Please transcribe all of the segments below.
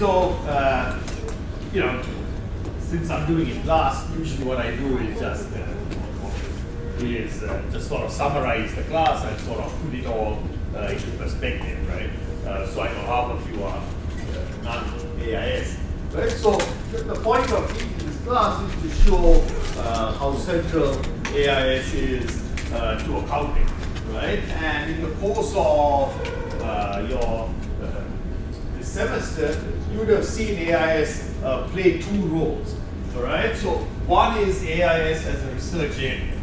So, since I'm doing it last, usually what I do is just sort of summarize the class and sort of put it all into perspective, right? So I know half of you are non-AIS, right? So the point of teaching this class is to show how central AIS is to accounting, right? And in the course of your this semester, you would have seen AIS play two roles, all right? So one is AIS as a research area.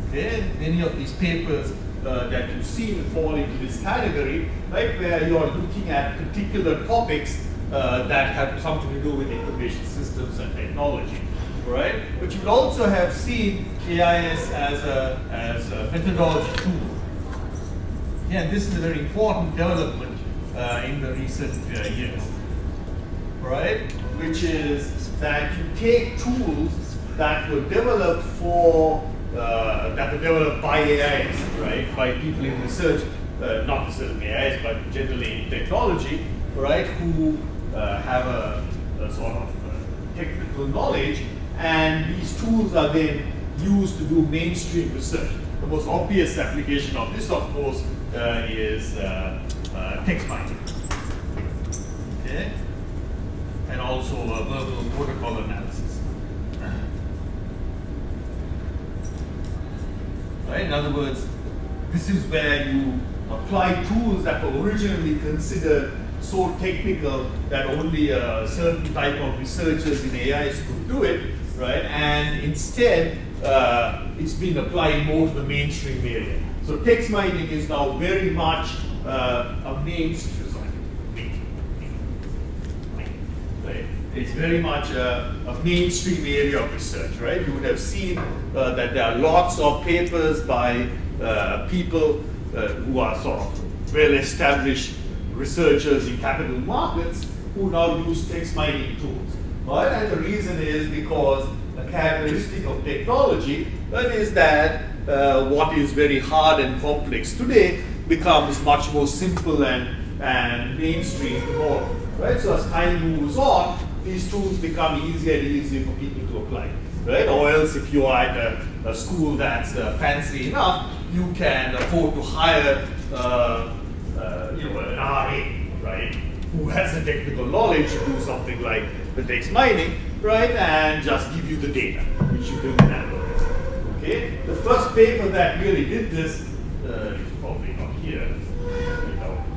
Okay, many of these papers that you see fall into this category, right, where you're looking at particular topics that have something to do with information systems and technology, right? But you would also have seen AIS as a methodology tool. Yeah, this is a very important development in the recent years, right? Which is that you take tools that were developed by AIS, right? By people in research, not necessarily AIS, but generally in technology, right? Who have a sort of technical knowledge, and these tools are then used to do mainstream research. The most obvious application of this, of course, is text mining, okay? And also verbal protocol analysis. Right? In other words, this is where you apply tools that were originally considered so technical that only a certain type of researchers in AIS could do it, right? And instead, it's been applied more to the mainstream area. So text mining is now very much a mainstream. Right? It's very much a mainstream area of research, right? You would have seen that there are lots of papers by people who are sort of well-established researchers in capital markets who now use text mining tools. Right? And the reason is because a characteristic of technology is that what is very hard and complex today becomes much more simple and mainstream tomorrow. Right? So as time moves on, these tools become easier and easier for people to apply. Right? Or else if you are at a school that's fancy enough, you can afford to hire an RA, right, who has the technical knowledge to do something like the text mining, right, and just give you the data, which you can handle. Okay? The first paper that really did this is probably not here.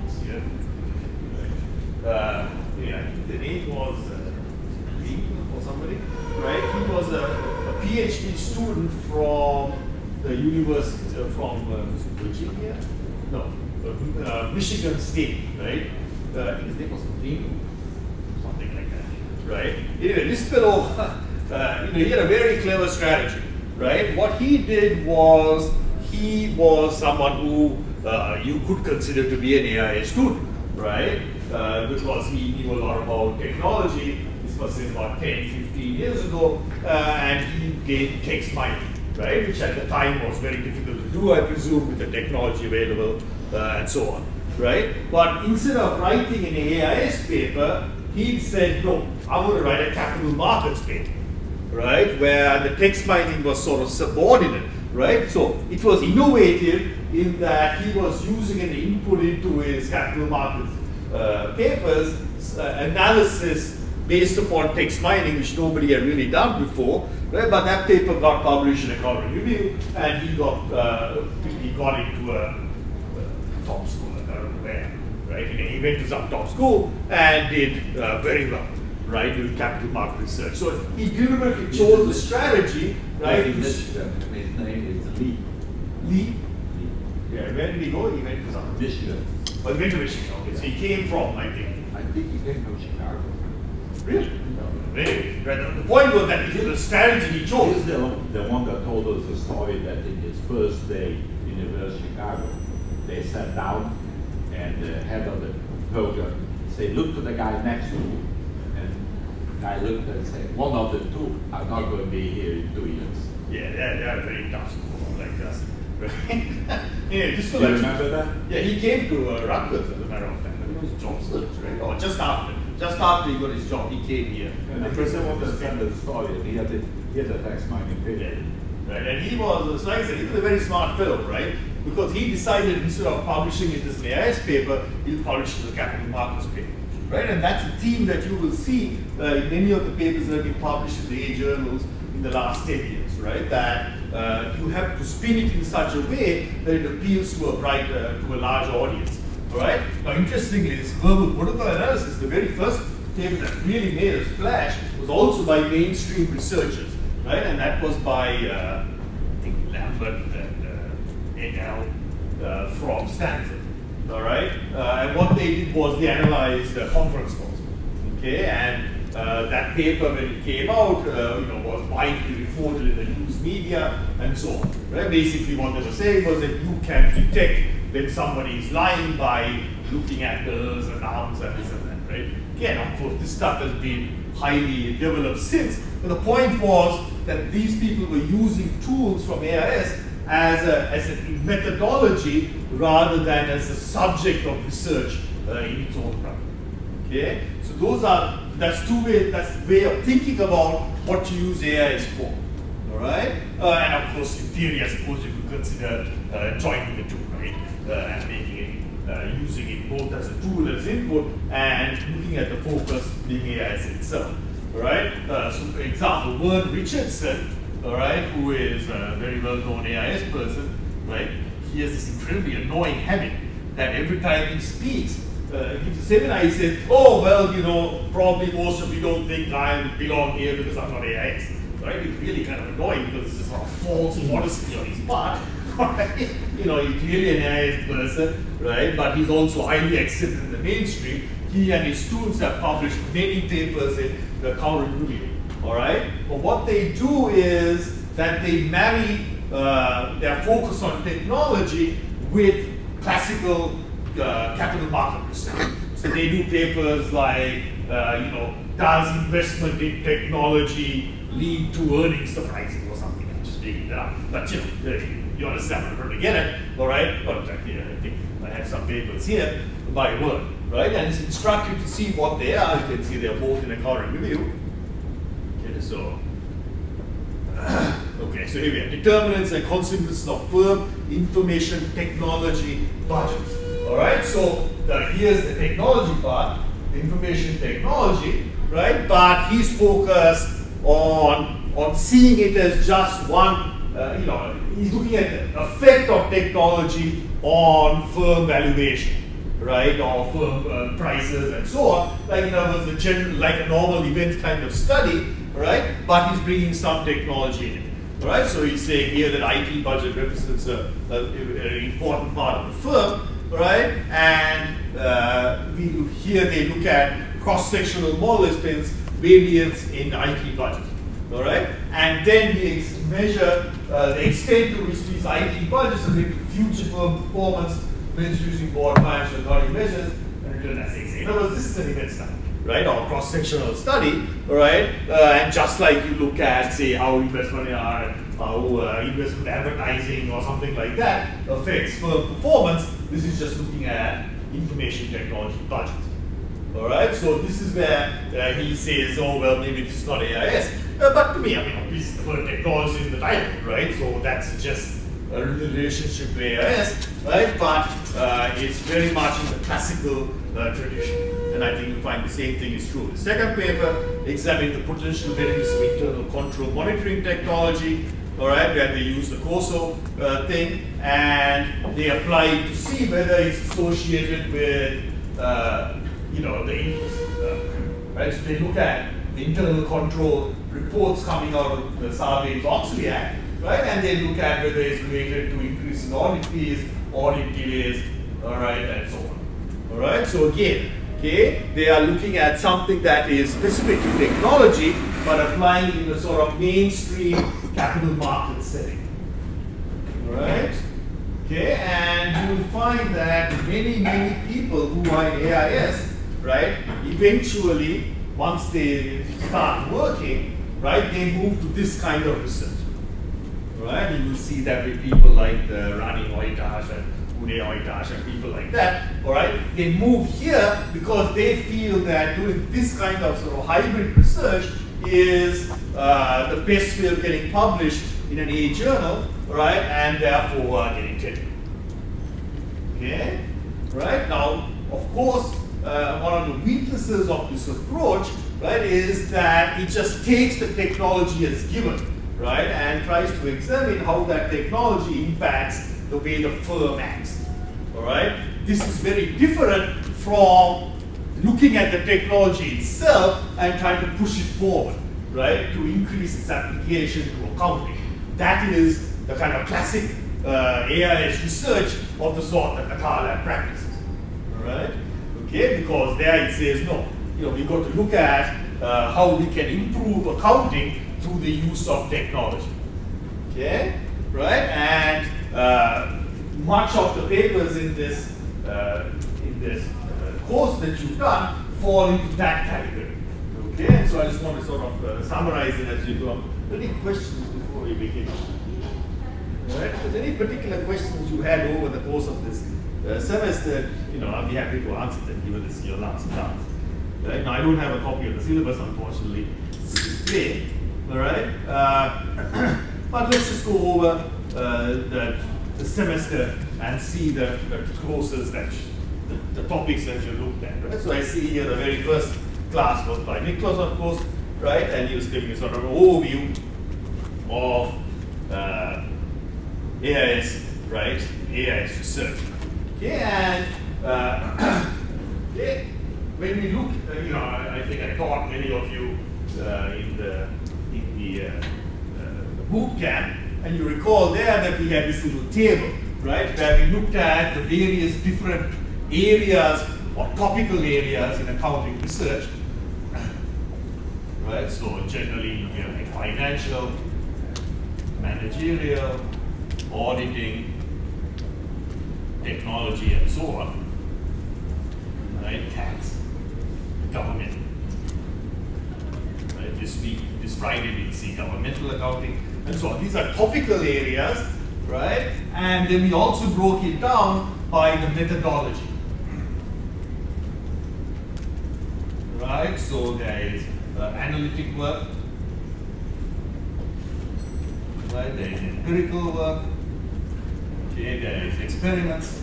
It's here. Right. Yeah, the name was Lee or somebody, right? He was a PhD student from the university from Virginia, no, Michigan State, right? I think his name was Lee, something like that, right? Anyway, this fellow, he had a very clever strategy, right? What he did was he was someone who you could consider to be an AIS student, right? Because he knew a lot about technology. This was about 10, 15 years ago, and he did text mining, right? Which at the time was very difficult to do, I presume, with the technology available and so on, right? But instead of writing an AIS paper, he said, no, I want to write a capital markets paper, right? Where the text mining was sort of subordinate, right? So it was innovative in that he was using an input into his capital markets papers, analysis based upon text mining, which nobody had really done before, right? But that paper got published in Economic Review, and he got into a top school, I don't know where, right? He went to some top school and did very well, right, doing capital market research. So he deliberately chose the strategy, right? His name is Lee. Lee? Yeah, where did he go? He went to some Michigan. Well, he went to Michigan, okay. So he came from, I think. I think he came from Chicago. Really? Really? Right. The point was that the strategy he chose. He's the one that told us the story that in his first day in University of Chicago, they sat down and the head of the program said, look to the guy next to you. And the guy looked and said, one of the two are not going to be here in 2 years. Yeah, they're very tough school like us. Right? Anyway, just for Do you like, remember that? yeah, he came to Rutgers as a matter of fact. It was a job search, right? Or just after he got his job, he came here. And the person wanted to send the story, and he had a tax mining paper. Yeah. Right, and he was, like I said, he was a very smart fellow, right? Because he decided instead of publishing it as an AIS paper, he'll publish it as a capital markets paper. Right, and that's a theme that you will see in many of the papers that have been published in the A journals in the last 10 years, right? That you have to spin it in such a way that it appeals to a large audience. All right. Now, interestingly, this verbal protocol analysis, the very first paper that really made a splash, was also by mainstream researchers, right? And that was by I think Lambert and Enel from Stanford. All right, and what they did was they analyzed conference calls. Okay, and that paper, when it came out, was widely reported in the news media and so on. Right? Basically, what they were saying was that you can detect when somebody is lying by looking at the and arms and this and that. Right? Again, of course, this stuff has been highly developed since. But the point was that these people were using tools from AIS as a methodology rather than as a subject of research in its own right. Okay, so that's the way of thinking about what you use AIS for. All right, and of course, in theory, I suppose you could consider joining the two, right, and making it, using it both as a tool as input and looking at the focus being AIS itself. All right, so for example, Vern Richardson, all right, who is a very well-known AIS person, right? He has this incredibly annoying habit that every time he speaks, gives a seminar, he says, "Oh well, probably most of you don't think I belong here because I'm not AIS." Right? It's really kind of annoying because it's just sort of false modesty on his part. Right? He's clearly an AIS person, right? But he's also highly accepted in the mainstream. He and his students have published many papers in the current review. All right, but what they do is that they marry their focus on technology with classical capital market research. So they do papers like, does investment in technology lead to earnings surprises or something? I'm just making that up. But you understand what I'm trying to get at, all right? Well, in fact, I think I have some papers here by word, right? And it's instructive to see what they are. You can see they're both in a current review. So, so here we have determinants and consequences of firm information technology budgets. All right, so here's the technology part, information technology, right? But he's focused on seeing it as just one. He's looking at the effect of technology on firm valuation, right, or firm prices and so on. Like was like a normal event kind of study. Right, but he's bringing some technology in it. All right, so he's saying here that IT budget represents an important part of the firm. All right, and here they look at cross-sectional model expense variance in IT budget. All right, and then we measure the extent to which these IT budgets are linked to future firm performance measured using board financial accounting measures and return assets. In other words, this is an event study. Right, or cross-sectional study, all right, and just like you look at, say, how investment investment advertising or something like that affects firm performance, this is just looking at information technology budget. All right, so this is where he says, oh well, maybe this is not AIS, but to me, this is the word technology in the title, right? So that's just a relationship to AIS, right? But it's very much in the classical tradition. And I think you'll find the same thing is true. The second paper examined the potential benefits of internal control monitoring technology, all right, where they use the COSO thing, and they apply it to see whether it's associated with, the inputs, right? So they look at the internal control reports coming out of the Sarbanes-Oxley Act, right? And they look at whether it's related to increase in audit fees, audit delays, all right, and so on. All right, so again, they are looking at something that is specific to technology, but applying it in a sort of mainstream capital market setting. All right, and you will find that many people who are in AIS, right, eventually, once they start working, right, they move to this kind of research. right? You will see that with people like Rani Oitash and Uday Oitash and people like that, all right? They move here because they feel that doing this kind of sort of hybrid research is the best way of getting published in an A journal, right? And therefore getting tenure. Okay, right? Now, of course, one of the weaknesses of this approach, right, is that it just takes the technology as given, right, and tries to examine how that technology impacts the way the firm acts. All right, this is very different from looking at the technology itself and trying to push it forward, right, to increase its application to accounting. That is the kind of classic AIS research of the sort that Atala practices. All right, okay, because there it says no, we've got to look at how we can improve accounting through the use of technology. Okay, right, and much of the papers in this course that you've done fall into that category. Okay, so I just want to sort of summarize it as you go. Any questions before we begin? All right, if there's any particular questions you had over the course of this semester, I'll be happy to answer them given this is your last class. Right? Now I don't have a copy of the syllabus, unfortunately, to display. All right, but let's just go over the semester and see the courses that the topics that you looked at. Right? So I see here the very first class was by Nicholas, of course, right, and he was giving a sort of an overview of AIS, right, AIS research. Okay, and okay, when we look, I think I taught many of you in the boot camp, and you recall there that we had this little table, right, where we looked at the various different areas or topical areas in accounting research, right? So generally you have like financial, managerial, auditing, technology, and so on, right? Tax, government. Right? This Friday we'll see governmental accounting, and so on. These are topical areas, right? And then we also broke it down by the methodology. Right, so there is analytic work, right? There is empirical work, okay? There is experiments,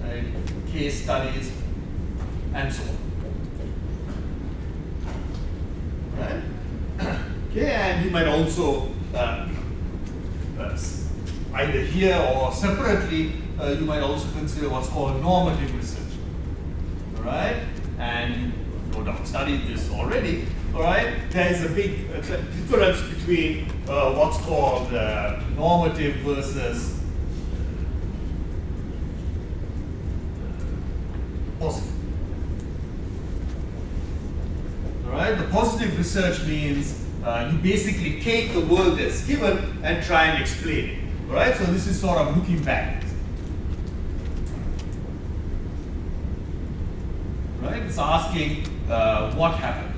right? Case studies, and so on. Right? Okay, and you might also either here or separately, you might also consider what's called normative research. All right? And you no doubt studied this already, all right? There is a big difference between what's called normative versus positive. All right? The positive research means you basically take the world as given and try and explain it. All right? So this is sort of looking back. Right? It's asking what happened.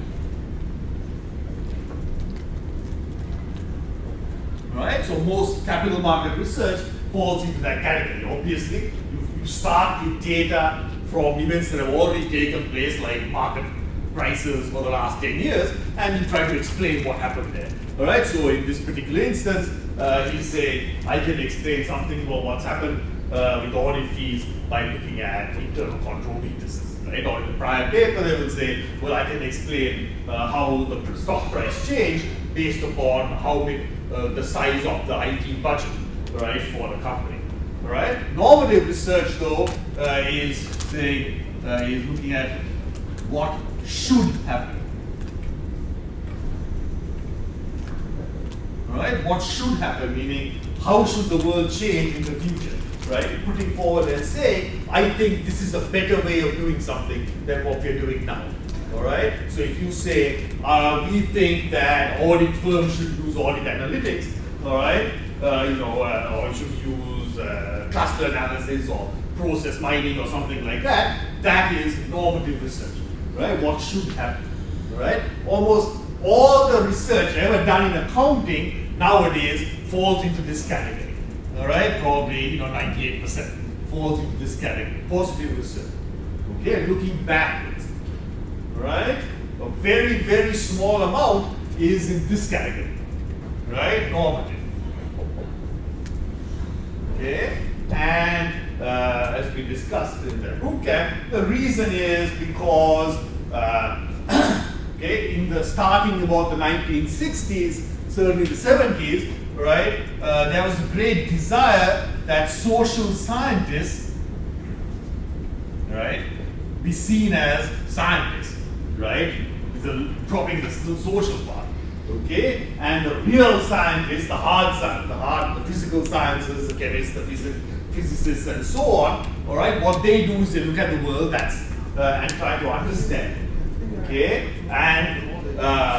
Right? So most capital market research falls into that category. Obviously, you start with data from events that have already taken place, like market prices for the last 10 years, and you try to explain what happened there. All right? So in this particular instance, you say, I can explain something about what's happened with audit fees by looking at internal control weaknesses. Right? Or in the prior paper, they will say, well, I can explain how the stock price changed based upon how big the size of the IT budget, right, for the company. All right? Normative research, though, is looking at what should happen. All right? What should happen, meaning how should the world change in the future? Right? Putting forward and saying, I think this is a better way of doing something than what we're doing now. All right? So if you say, we think that audit firms should use audit analytics, all right? Or should use cluster analysis or process mining or something like that, that is normative research, right? What should happen, all right? Almost all the research ever done in accounting nowadays falls into this category. All right, probably 98% falls into this category. Positive research. Okay, looking backwards. All right, a very, very small amount is in this category. Right, normative. Okay, and as we discussed in the boot camp, the reason is because okay, in the starting about the 1960s, certainly the 70s, right, there was a great desire that social scientists, right, be seen as scientists, right, dropping the social part, okay, and the real scientists, the hard science, the physical sciences, the chemists, the physicists, and so on, all right, what they do is they look at the world and try to understand it. Okay, and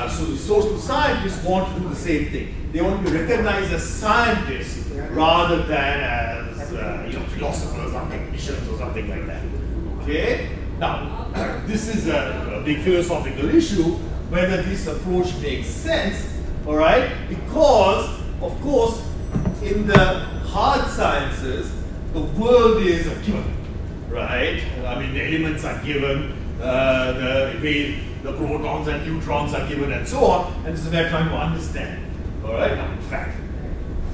so the social scientists want to do the same thing. They want to be recognized as scientists rather than as philosophers or technicians or something like that. Okay, now this is a big philosophical issue whether this approach makes sense. All right, because of course in the hard sciences the world is a given, right? I mean the elements are given. The protons and neutrons are given and so on, and this is what we're trying to understand. Alright, now in fact,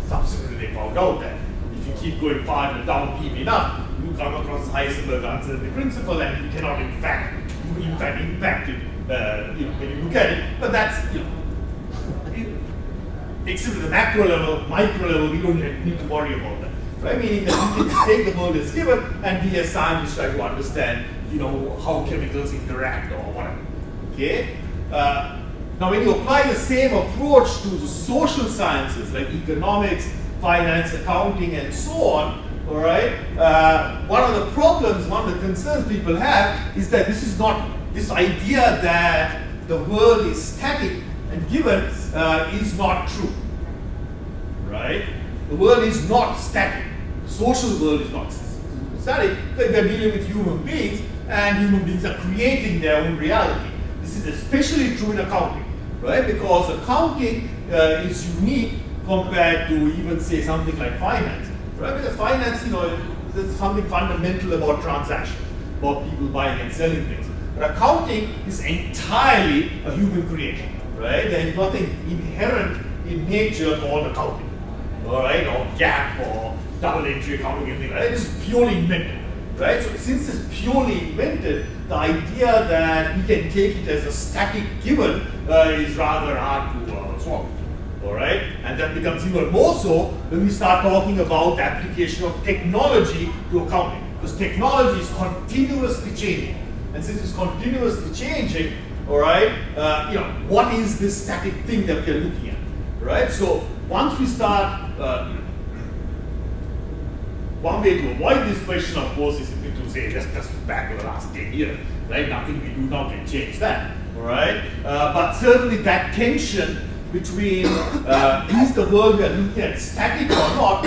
subsequently they found out that if you keep going far down deep enough, you come across Heisenberg's uncertainty principle and you cannot in fact impact it when you look at it, but that's except at the macro level, micro level, we don't need to worry about that. Right? Meaning that we can take the world as given and we as scientists try to understand how chemicals interact or whatever. Okay? Now when you apply the same approach to the social sciences like economics, finance, accounting, and so on, all right, one of the problems, one of the concerns people have is that this idea that the world is static and given is not true. Right? The world is not static. The social world is not static because we are dealing with human beings, and human beings are creating their own reality. This is especially true in accounting, right? Because accounting is unique compared to even say something like finance, right? Because finance, there's something fundamental about transactions, about people buying and selling things. But accounting is entirely a human creation, right? There is nothing inherent in nature called accounting, all right, or GAAP or double entry accounting, anything like that. It is purely invented. Right? So since it's purely invented, the idea that we can take it as a static given is rather hard to swallow. All right? And that becomes even more so when we start talking about the application of technology to accounting. Because technology is continuously changing. And since it's continuously changing, all right, what is this static thing that we're looking at? Right? So once we start one way to avoid this question, of course, is to say just back to the last 10 years, right? Nothing we do now can change that, all right? But certainly that tension between is the world we are looking at static or not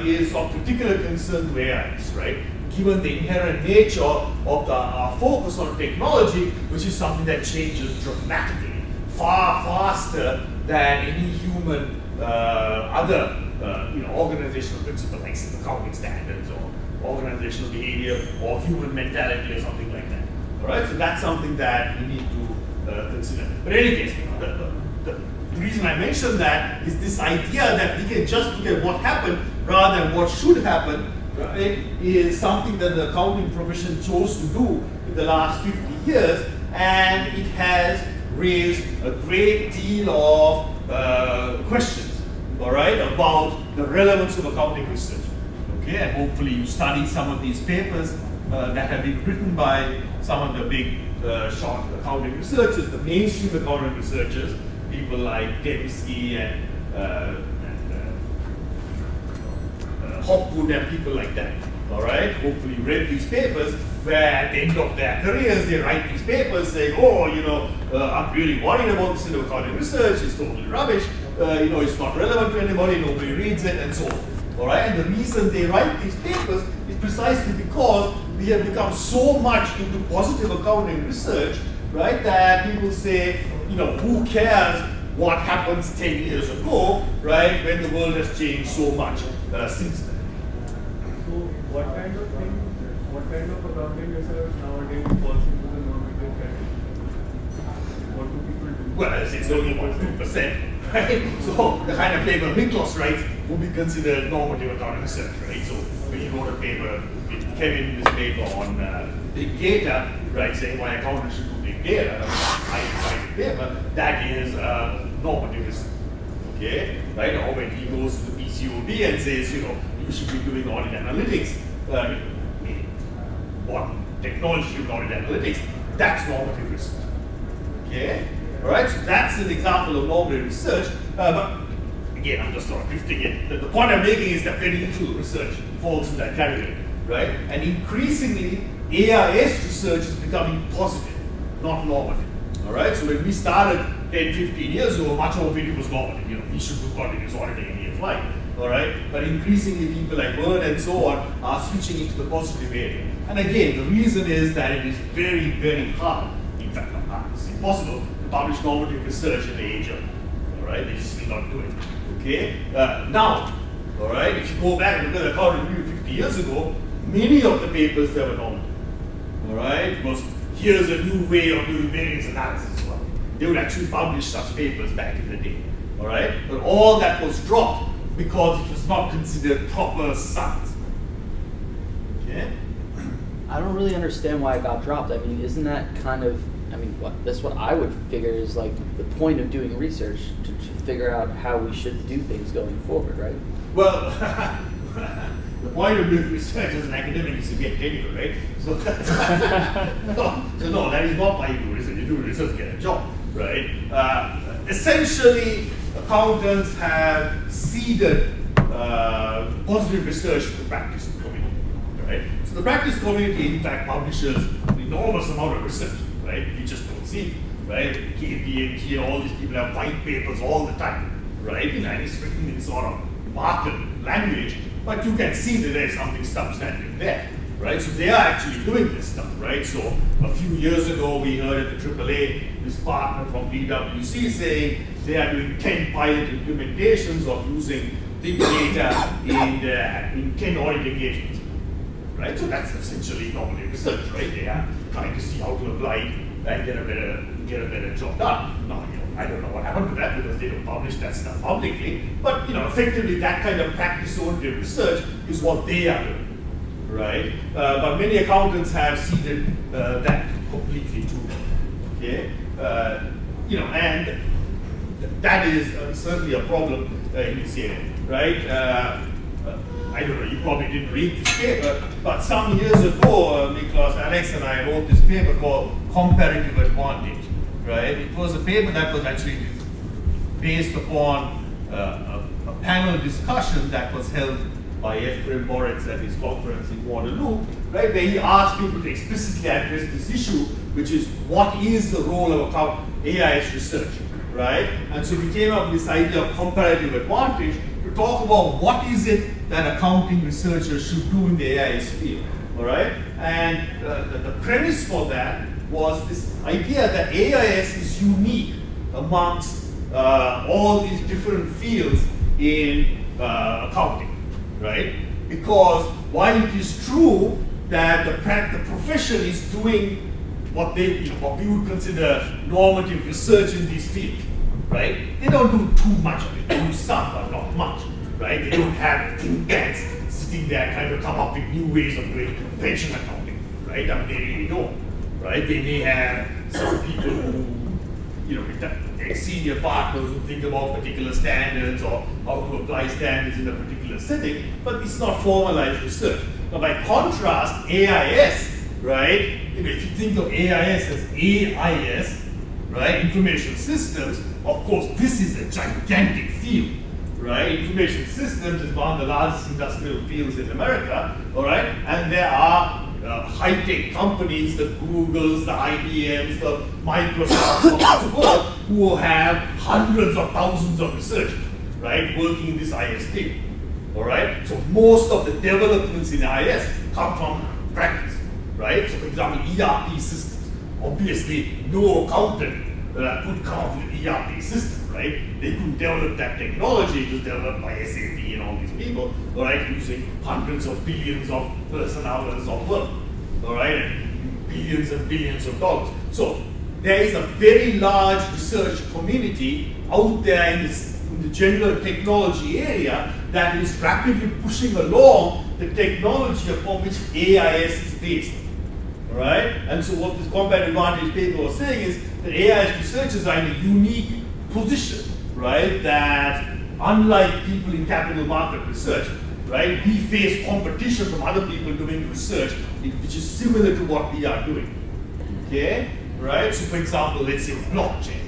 is of particular concern to AIs, right? Given the inherent nature of our focus on technology, which is something that changes dramatically, far faster than any human other organizational principle like accounting standards or organizational behavior or human mentality or something like that. All right, so that's something that we need to consider. But in any case, the reason I mentioned that is this idea that we can just look at what happened rather than what should happen, right, is something that the accounting profession chose to do in the last 50 years, and it has raised a great deal of questions, all right, about the relevance of accounting research. Okay, and hopefully you study some of these papers that have been written by some of the big short accounting researchers, the mainstream accounting researchers, people like Dembski and Hopwood and people like that. All right, hopefully you read these papers where at the end of their careers they write these papers saying, oh, I'm really worried about this accounting research, it's totally rubbish, it's not relevant to anybody, nobody reads it, and so on. All right, and the reason they write these papers is precisely because we have become so much into positive accounting research, right, that people say, who cares what happens 10 years ago, right, when the world has changed so much since then. So what kind of accounting research nowadays falls into the normative category? What do people do? Well, it's only about 2%. Right? So the kind of paper Miklos writes would be considered normative accounting research, right? So when you wrote a paper, Kevin this paper on big data, right, saying why accountants should do big data, I paper, that is normative research. Okay? Right? Or when he goes to the PCOB and says, you know, you should be doing audit analytics, what technology should audit analytics, that's normative research. Okay? Alright, so that's an example of normative research, but again, I'm just sort of drifting it. The point I'm making is that very little research falls in that category, right? And increasingly, AIS research is becoming positive, not normative. Alright, so when we started 10, 15 years ago, much of it was normative. You know, we should do continuous auditing and years like. Alright, but increasingly people like Vern and so on are switching into the positive area. And again, the reason is that it is very, very hard, in fact, not hard, it's impossible to publish normative research in the age of, alright, they just will not do it. Okay, now, alright, if you go back and look at the accounting review 50 years ago, many of the papers there were normative. Alright, because here's a new way of doing variance analysis. Well, they would actually publish such papers back in the day. Alright, but all that was dropped because it was not considered proper science. Okay? I don't really understand why it got dropped. I mean, isn't that kind of, I mean, that's what I would figure is like the point of doing research, to figure out how we should do things going forward, right? Well, the point of doing research as an academic is to get tenure, right? So, no, that is not why you do research. You do research to get a job, right? Essentially, accountants have ceded positive research to the practice community, right? So the practice community, in fact, publishes an enormous amount of research, right? You just don't see it, right? KPMG and all these people have white papers all the time, right? And it's written in sort of market language, but you can see that there's something substantive there, right? So they are actually doing this stuff, right? So a few years ago, we heard at the AAA, this partner from PwC saying they are doing 10 pilot implementations of using big data in 10 audit engagements, right? So that's essentially normative research, right? They are trying to see how to apply it and get a better job done. Now, you know, I don't know what happened to that because they don't publish that stuff publicly, but you know, effectively that kind of practice-oriented research is what they are doing, right? But many accountants have ceded that completely to them, okay? You know, and that is certainly a problem in this area, right? I don't know, you probably didn't read this paper, but some years ago, Miklos, Alex and I wrote this paper called Comparative Advantage, right? It was a paper that was actually based upon a panel discussion that was held by Efraim Moritz at his conference in Waterloo, right? Where he asked people to explicitly address this issue, which is what is the role of AIS research, right? And so we came up with this idea of comparative advantage to talk about what is it that accounting researchers should do in the AIS field, all right? And the premise for that was this idea that AIS is unique amongst all these different fields in accounting, right? Because while it is true that the profession is doing what what we would consider normative research in these fields, right? They don't do too much of it. They do some, but not much, right? They don't have think tanks sitting there trying to come up with new ways of doing pension accounting, right? I mean, they really don't, right? They may have some people who, you know, their senior partners who think about particular standards or how to apply standards in a particular setting, but it's not formalized research. Now, by contrast, AIS, right? You know, if you think of AIS as AIS, right, information systems, of course, this is a gigantic field, right? Information systems is one of the largest industrial fields in America, all right? And there are high-tech companies, the Googles, the IBMs, the Microsofts of the world, who have hundreds of thousands of researchers, right, working in this IS thing, all right? So most of the developments in IS come from practice, right? So for example, ERP systems. Obviously, no accountant could come up with an ERP system, right? They couldn't develop that technology. It was developed by SAP and all these people, all right, using hundreds of billions of person hours of work, all right, and billions and billions of dollars. So there is a very large research community out there in the general technology area that is rapidly pushing along the technology upon which AIS is based. All right? And so what this comparative advantage paper was saying is that AIS researchers are in a unique position, right? That unlike people in capital market research, right, we face competition from other people doing research which is similar to what we are doing. Okay? Right? So for example, let's say blockchain.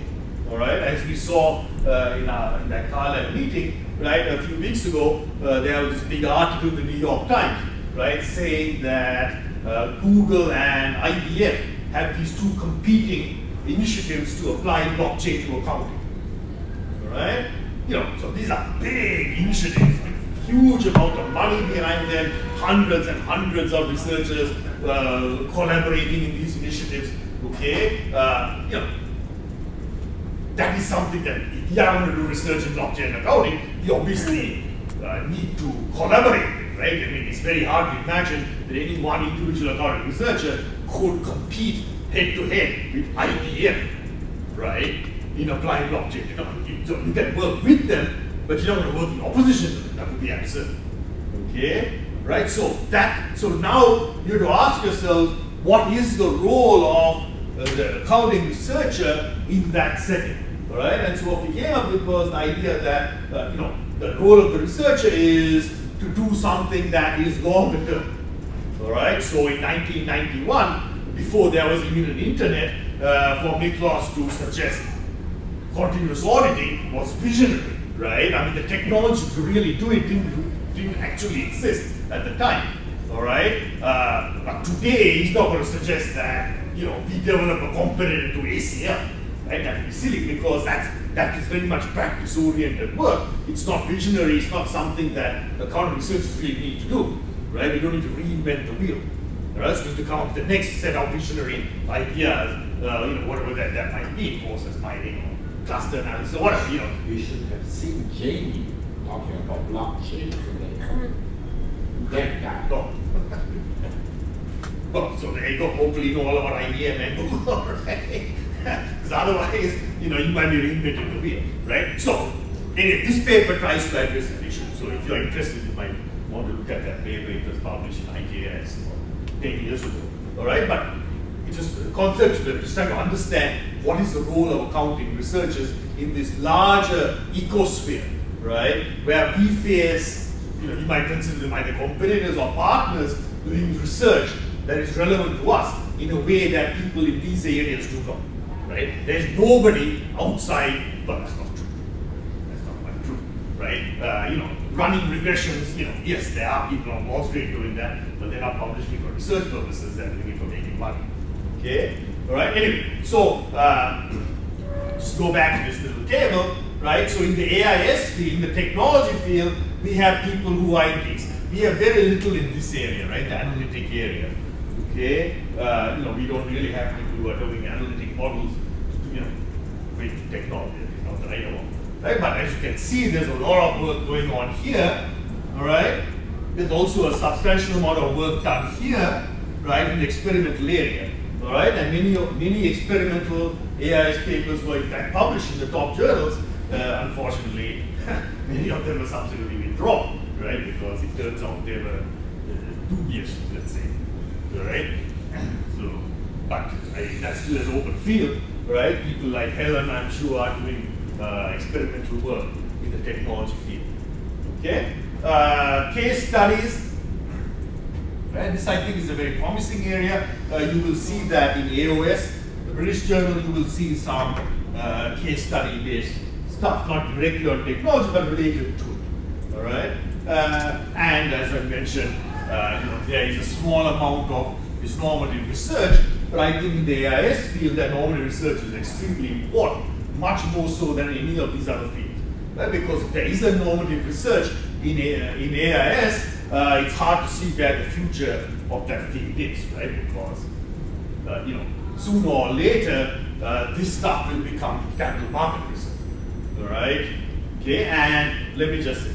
All right, as we saw in that Carlyle meeting, right, a few weeks ago, there was this big article in the New York Times, right, saying that Google and IBM have these two competing initiatives to apply blockchain to accounting. All right, so these are big initiatives, huge amount of money behind them, hundreds and hundreds of researchers collaborating in these initiatives. Okay, that is something that if you are going to do research in blockchain accounting, you obviously need to collaborate, right? I mean, it's very hard to imagine that any one individual accounting researcher could compete head-to-head with IBM, right, in applying blockchain. So you can work with them, but you're not going to work in opposition to them. That would be absurd. Okay, right? So now you have to ask yourself, what is the role of the accounting researcher in that setting? All right, and so what we came up with was the idea that the role of the researcher is to do something that is longer term. All right, so in 1991, before there was even an internet, for Miklos to suggest continuous auditing was visionary, right? I mean, the technology to really do it didn't actually exist at the time. All right, but today he's not going to suggest that we develop a competitor to ACL. Right? That would be silly because that is very much practice-oriented work. It's not visionary. It's not something that accounting researchers really need to do. Right? We don't need to reinvent the wheel. Right? So we need to come up with the next set of visionary ideas. Whatever that might be, process mining, or cluster analysis, or whatever. You should have seen Jamie talking about blockchain today. That guy. Well, so there you go. Hopefully you know all about IBM and Google, right? Because otherwise, you might be reinventing the wheel, right? So, anyway, this paper tries to address that issue. So if you're interested, you might want to look at that paper. It was published in IJS 10 years ago, all right? But it's just conceptual, just trying to understand what is the role of accounting researchers in this larger ecosphere, right? Where we face, you might consider them either competitors or partners doing research that is relevant to us in a way that people in these areas do not, right? There's nobody outside, but that's not true. That's not quite true, right? Running regressions, yes, there are people on Wall Street doing that, but they're not publishing for research purposes, they're doing it for making money, okay? All right, anyway, so just go back to this little table, right? So in the AIS field, in the technology field, we have people who are in these. We have very little in this area, right, the analytic area. Okay, we don't really have people who are doing analytic models, with technology. It's not the right one, right? But as you can see, there's a lot of work going on here. All right. There's also a substantial amount of work done here, right, in the experimental area. All right, and many experimental AIS papers were in fact published in the top journals. Unfortunately, many of them were subsequently withdrawn, right, because it turns out they were dubious, let's say. Right? So, but that's still an open field, right? People like Helen, I'm sure, are doing experimental work in the technology field. Okay? Case studies. Right? This, I think, is a very promising area. You will see that in AOS, the British Journal, you will see some case study-based stuff, not directly on technology, but related to it. All right? And as I mentioned, there is a small amount of this normative research, but I think in the AIS field, that normative research is extremely important, much more so than any of these other fields. Right? Because if there is a normative research in AIS, it's hard to see where the future of that field is, right? Because sooner or later, this stuff will become capital market research. all right? Okay, and let me just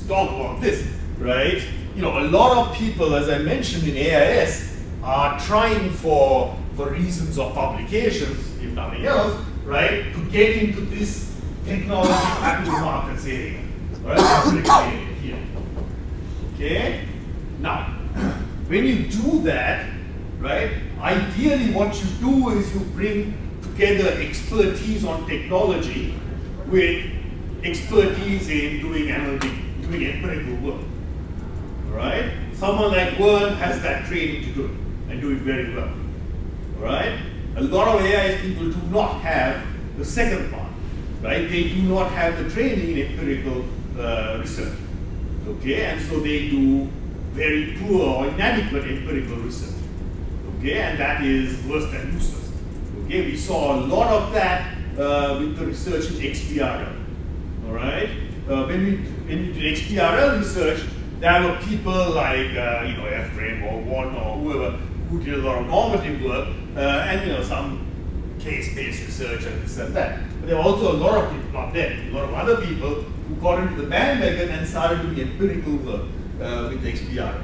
talk about this, right? You know, a lot of people, as I mentioned in AIS, are trying for reasons of publications, if nothing else, right, to get into this technology capital markets area, right? Here. Okay? Now, when you do that, right, ideally what you do is you bring together expertise on technology with expertise in doing empirical work. Right? Someone like Vern has that training to do it and do it very well. Right? A lot of AI people do not have the second part. Right? They do not have the training in empirical research. Okay? And so they do very poor or inadequate empirical research. Okay? And that is worse than useless. Okay? We saw a lot of that with the research in XBRL. All right? When we did XBRL research, there were people like Ephraim or Warren or whoever who did a lot of normative work and some case-based research and this and that. But there were also a lot of people, not them, a lot of other people who got into the bandwagon and started doing empirical work with XBRL,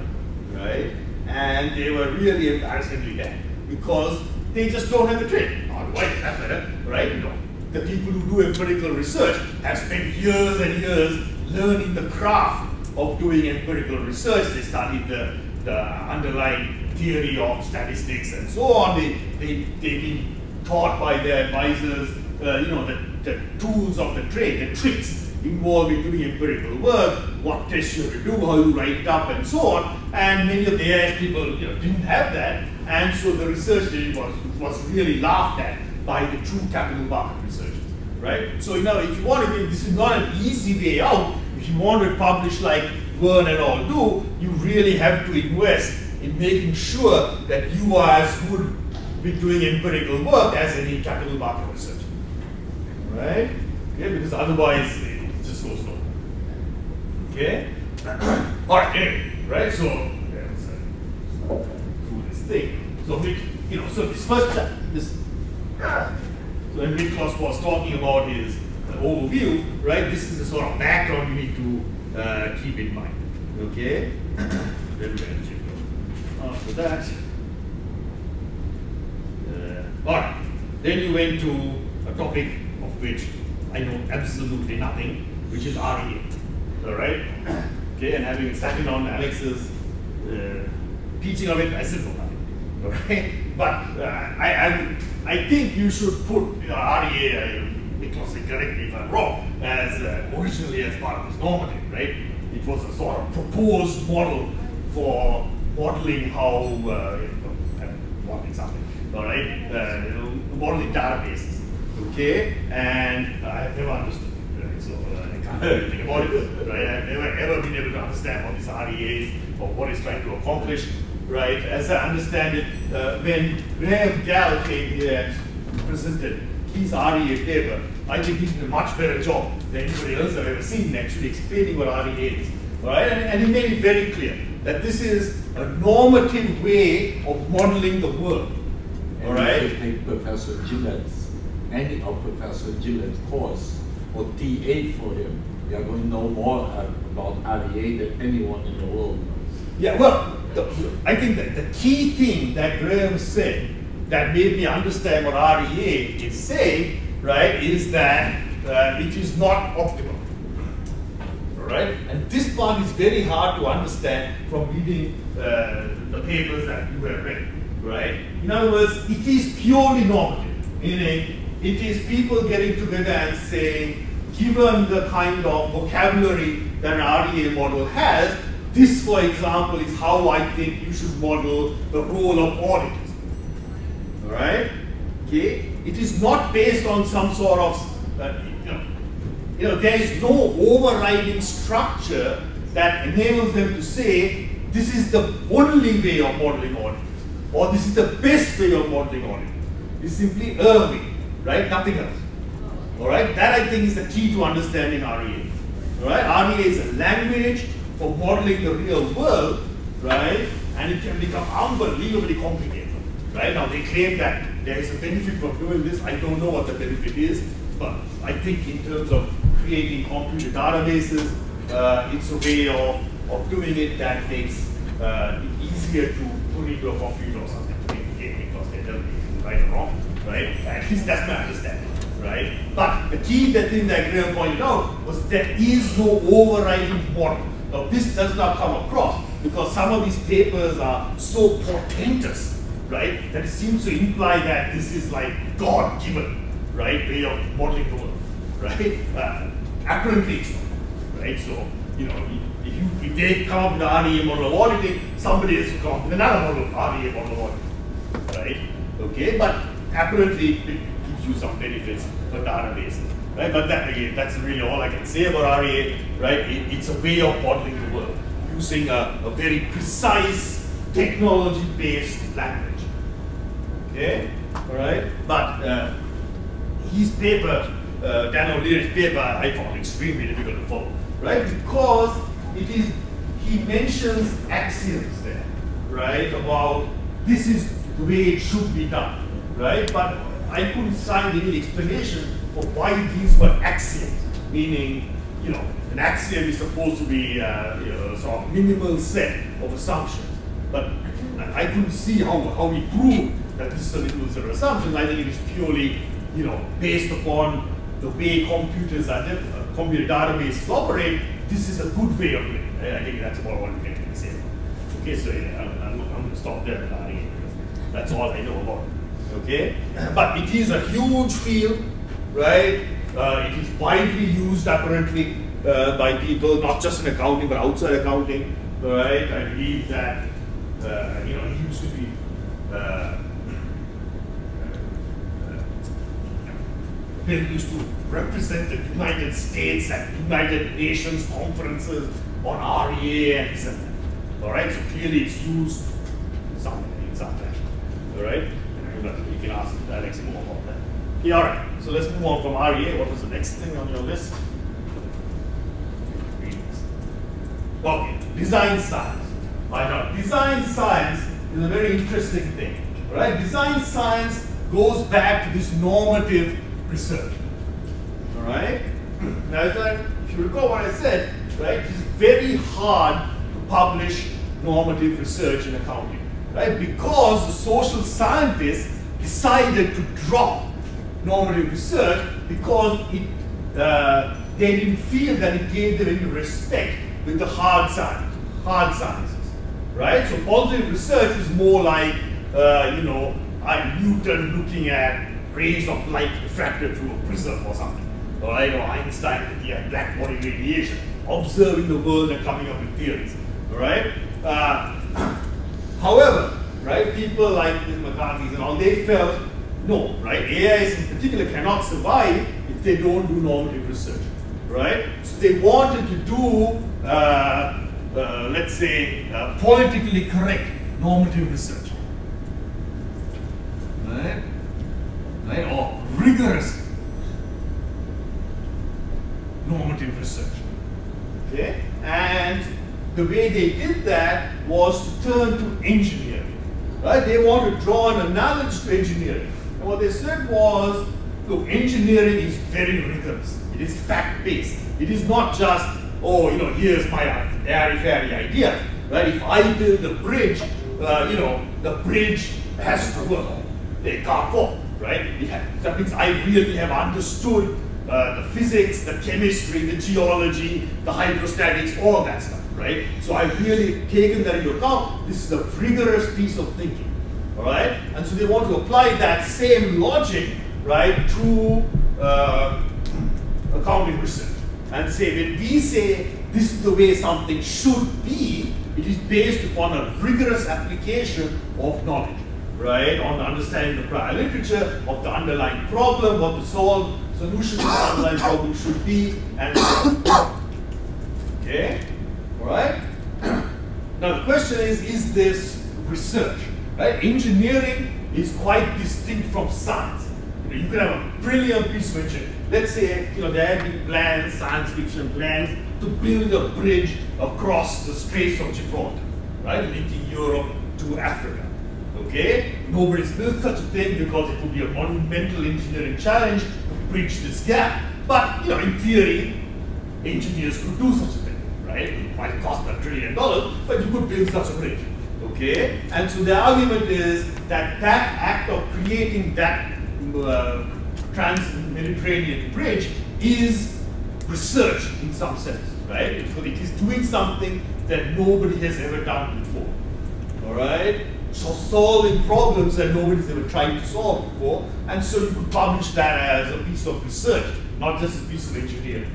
right? And they were really embarrassingly bad because they just don't have the training. How do I get that better, right? No. The people who do empirical research have spent years and years learning the craft of doing empirical research. They studied the underlying theory of statistics and so on. They've been taught by their advisors, the tools of the trade, the tricks involved in doing empirical work, what tests you have to do, how you write it up, and so on. And many of the AI people didn't have that, and so the research they did was really laughed at by the true capital market researchers, right? So if you want to, this is not an easy way out. If you want to publish like Vern and all do, you really have to invest in making sure that you are as good with doing empirical work as any capital market researcher, right? Okay, because otherwise it just goes slow. Okay. All right. Anyway, right? So let's do this thing. So so this first so when Niklas was talking about his overview, right? This is the sort of background you need to keep in mind. Okay. After that, all right. Then you went to a topic of which I know absolutely nothing, which is REA. All right. Okay. And having sat in on Alex's teaching of it, I still know nothing. All right. But I think you should put REA. Because correct me if I'm wrong, as originally as part of this normative, right? It was a sort of proposed model for modeling how modeling something, all right? Modeling databases, okay? And I've never understood it, right? So I can't do anything about it, right? I've never ever been able to understand what this REA is or what it's trying to accomplish, right? As I understand it, when Graham Gall came here and presented his REA paper, I think he did a much better job than anybody else I've ever seen actually explaining what REA is. All right? And he made it very clear that this is a normative way of modeling the world. All right? If you take Professor Gillet's, any of Professor Gillet's course or TA for him, you are going to know more about REA than anyone in the world knows. Yeah, well, I think that the key thing that Graham said that made me understand what REA is saying, right, is that it is not optimal. All right? And this part is very hard to understand from reading the papers that you have read, right? In other words, it is purely normative, meaning it is people getting together and saying, given the kind of vocabulary that an REA model has, this, for example, is how I think you should model the role of auditors. All right? Okay? It is not based on some sort of, there is no overriding structure that enables them to say, this is the only way of modeling audit, or this is the best way of modeling audit. It's simply a way, right? Nothing else. All right? That, I think, is the key to understanding REA. All right? REA is a language for modeling the real world, right? And it can become unbelievably complicated. Right? Now they claim that there is a benefit from doing this. I don't know what the benefit is, but I think in terms of creating computer databases, it's a way of doing it that makes it easier to put into a computer or something to make the game, because they tell me right or wrong, right? At least that's my understanding, right? But the key thing that Graham pointed out was there is no overriding model. Now this does not come across because some of these papers are so portentous, right, that it seems to imply that this is like God-given, right, way of modeling the world, right? Apparently it's not, right? So, you know, if they come up with the REA model of auditing, somebody else will come up with another model of REA model of auditing, right? Okay, but apparently it gives you some benefits for databases, right? But that, again, that's really all I can say about REA, right? It's a way of modeling the world using a very precise technology-based language, okay? All right, but his paper, Dan O'Leary's paper, I found extremely difficult to follow, right? Because he mentions axioms there, right? About this is the way it should be done, right? But I couldn't find any explanation for why these were axioms, meaning, you know, an axiom is supposed to be you know, sort of minimal set of assumptions. But I couldn't see how he proved that this is a minimal set of assumptions. I think it is purely, you know, based upon the way computers are, computer databases operate. This is a good way of doing it. I think that's about what we can say. Okay, so yeah, I'm going to stop there because that's all I know about it. Okay, but it is a huge field, right? It is widely used apparently by people, not just in accounting but outside accounting, right? I believe that you know, he used to be Bill used to represent the United States at United Nations conferences on REA and this and that. All right, so clearly it's used in some fashion. All right, you can ask Alex more about that. Okay, all right. So let's move on from REA. What was the next thing on your list? Okay, design science. Why not? Design science is a very interesting thing. All right, design science goes back to this normative research. All right. Now, if you recall what I said, right, it's very hard to publish normative research in accounting, right? Because the social scientists decided to drop normative research because they didn't feel that it gave them any respect with the hard sciences, right? So positive research is more like, you know, Newton looking at rays of light refracted through a prism or something, all right? Or Einstein looking at black body radiation, observing the world and coming up with theories, all right? However, right, people like McCarthy's and all, they felt, no, right, AIs in particular cannot survive if they don't do normative research, right? So they wanted to do, let's say, politically correct normative research, right? Right? Or rigorous normative research, okay? And the way they did that was to turn to engineering, right? They want to draw an analogy to engineering. And what they said was, look, engineering is very rigorous. It is fact-based. It is not just, oh, you know, here's my airy-fairy idea, right? If I build a bridge, you know, the bridge has to work. They can't fall, right? That means I really have understood the physics, the chemistry, the geology, the hydrostatics, all that stuff, right? So I've really taken that into account. This is a rigorous piece of thinking, all right? And so they want to apply that same logic, right, to accounting research and say, when we say this is the way something should be, it is based upon a rigorous application of knowledge, right, on understanding the prior literature, of the underlying problem, what the solution to the underlying problem should be, and so on. Okay, all right? Now the question is this research, right? Engineering is quite distinct from science. You know, you can have a brilliant piece of engineering. Let's say, you know, there have been plans, science fiction plans, to build a bridge across the Straits of Gibraltar, right, linking Europe to Africa. Okay, nobody's built such a thing because it would be a monumental engineering challenge to bridge this gap. But in theory, engineers could do such a thing, right? It might cost $1 trillion, but you could build such a bridge. Okay? And so the argument is that that act of creating that trans-Mediterranean bridge is research in some sense, right? So it is doing something that nobody has ever done before. All right? So solving problems that nobody's ever tried to solve before, and so you could publish that as a piece of research, not just a piece of engineering.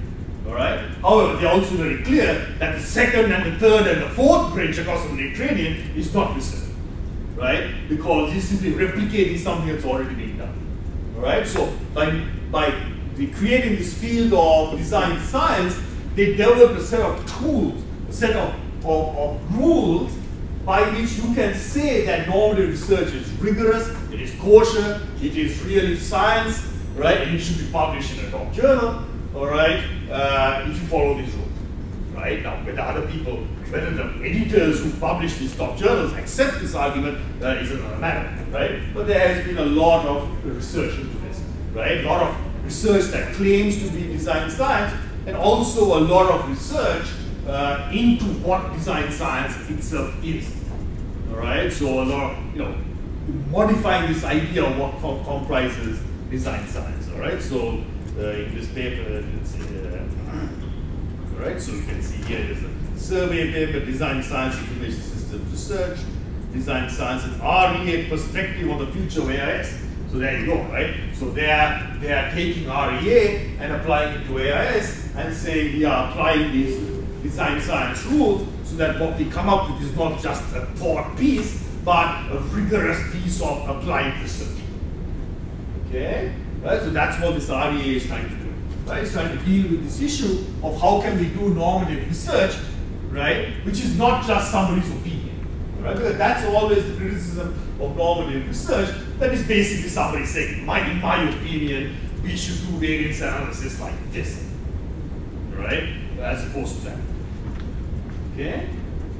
All right? However, they're also very clear that the second and the third and the fourth bridge across the Mediterranean is not research, right? Because you're simply replicating something that's already been done. All right? So by creating this field of design science, they developed a set of tools, a set of rules by which you can say that normative research is rigorous, it is kosher, it is really science, right? And it should be published in a top journal, all right, if you follow these rules, right? Now, whether other people, whether the editors who publish these top journals accept this argument is another matter, right? But there has been a lot of research into this, right? A lot of research that claims to be design science, and also a lot of research into what design science itself is. All right, so a lot of, modifying this idea of what comprises design science. All right, so in this paper, all right, so you can see here there's a survey paper, design science information systems research, design science and REA perspective on the future of AIS. So there you go, right? So they are taking REA and applying it to AIS and saying we are applying these design science rules so that what we come up with is not just a thought piece, but a rigorous piece of applied research. Okay? Right? So that's what this REA is trying to do. Right? It's trying to deal with this issue of how can we do normative research, right? Which is not just somebody's opinion. Right? Because that's always the criticism of normative research. That is basically somebody saying, in my opinion, we should do variance analysis like this. Right? As opposed to that. Okay?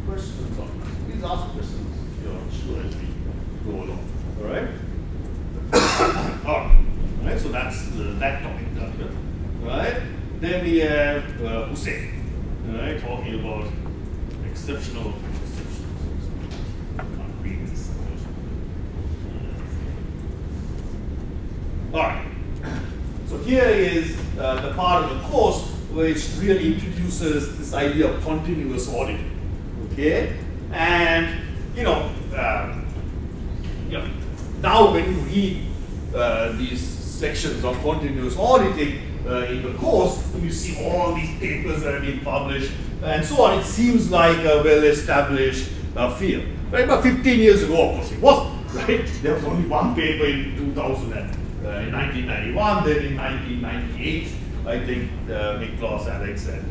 Questions on that? Please ask questions. Sure as we go along. All right? All right. So that's that topic done. All right? Then we have Hussein. All right? Talking about exceptional exceptions. I can't read this. All right. So here is the part of the course which really introduces this idea of continuous auditing. Okay, and now when you read these sections of continuous auditing in the course, you see all these papers that have been published and so on. It seems like a well-established field, right? But 15 years ago, of course, it wasn't. Right? There was only one paper in 1991, then in 1998. I think Miklos, Alex, and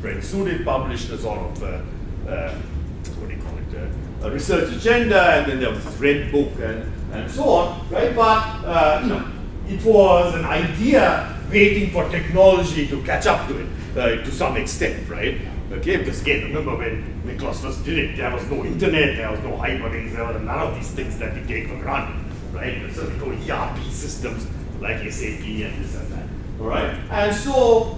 Brent Sudit published a sort of, what do you call it, a research agenda, and then there was this red book and so on, right? But, it was an idea waiting for technology to catch up to it to some extent, right? Okay, because again, remember when Miklos first did it, there was no internet, there was no hyperlinks, there were none of these things that we take for granted, right? There were no ERP systems like SAP and this and that. All right, and so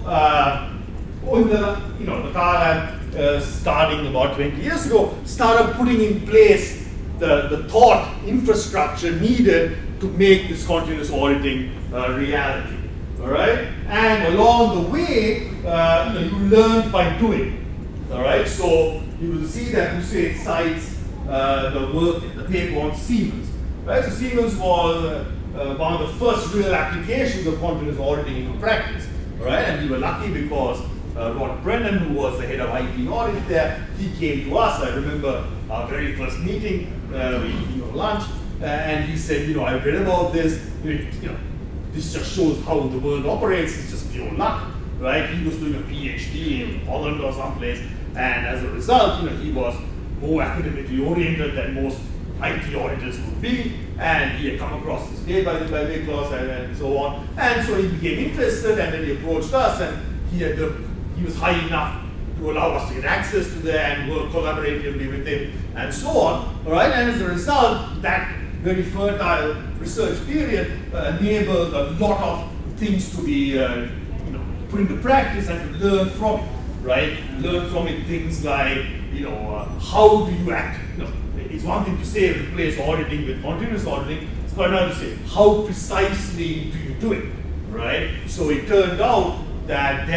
the Tara, starting about 20 years ago, started putting in place the thought infrastructure needed to make this continuous auditing reality. All right, and along the way, you learned by doing. All right, so you will see that Hussein cites the paper on Siemens. Right, so Siemens was one of the first real applications of continuous auditing into practice. All right, and we were lucky because Rod Brennan, who was the head of IT audit there, he came to us. I remember our very first meeting, we were eating lunch, and he said, I read about this. This just shows how the world operates. It's just pure luck, right? He was doing a PhD in Holland or someplace, and as a result, he was more academically oriented than most IT auditors would be, and he had come across this paper by Miklos and so on, and so he became interested, and then he approached us, and he was high enough to allow us to get access to that and work collaboratively with him, and so on. All right, and as a result, that very fertile research period enabled a lot of things to be put into practice and to learn from it, right? Learn from it things like, how do you act? It's one thing to say replace auditing with continuous auditing. It's quite another to say how precisely do you do it, right? So it turned out that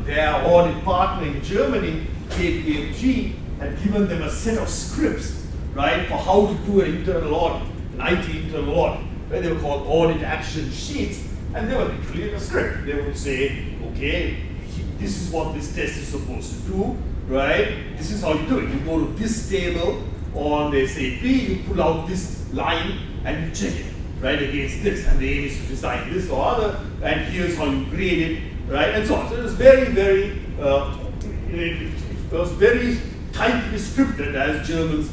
their audit partner in Germany, KPMG, had given them a set of scripts, right, for how to do an internal audit, an IT internal audit, where they were called audit action sheets, and they were literally in a script. They would say, okay, this is what this test is supposed to do, right? This is how you do it. You go to this table on the SAP, you pull out this line, and you check it, right, against this, and the aim is to design this or other, and here's how you grade it, right, and so on. So it was very, very, it was very tightly scripted, as Germans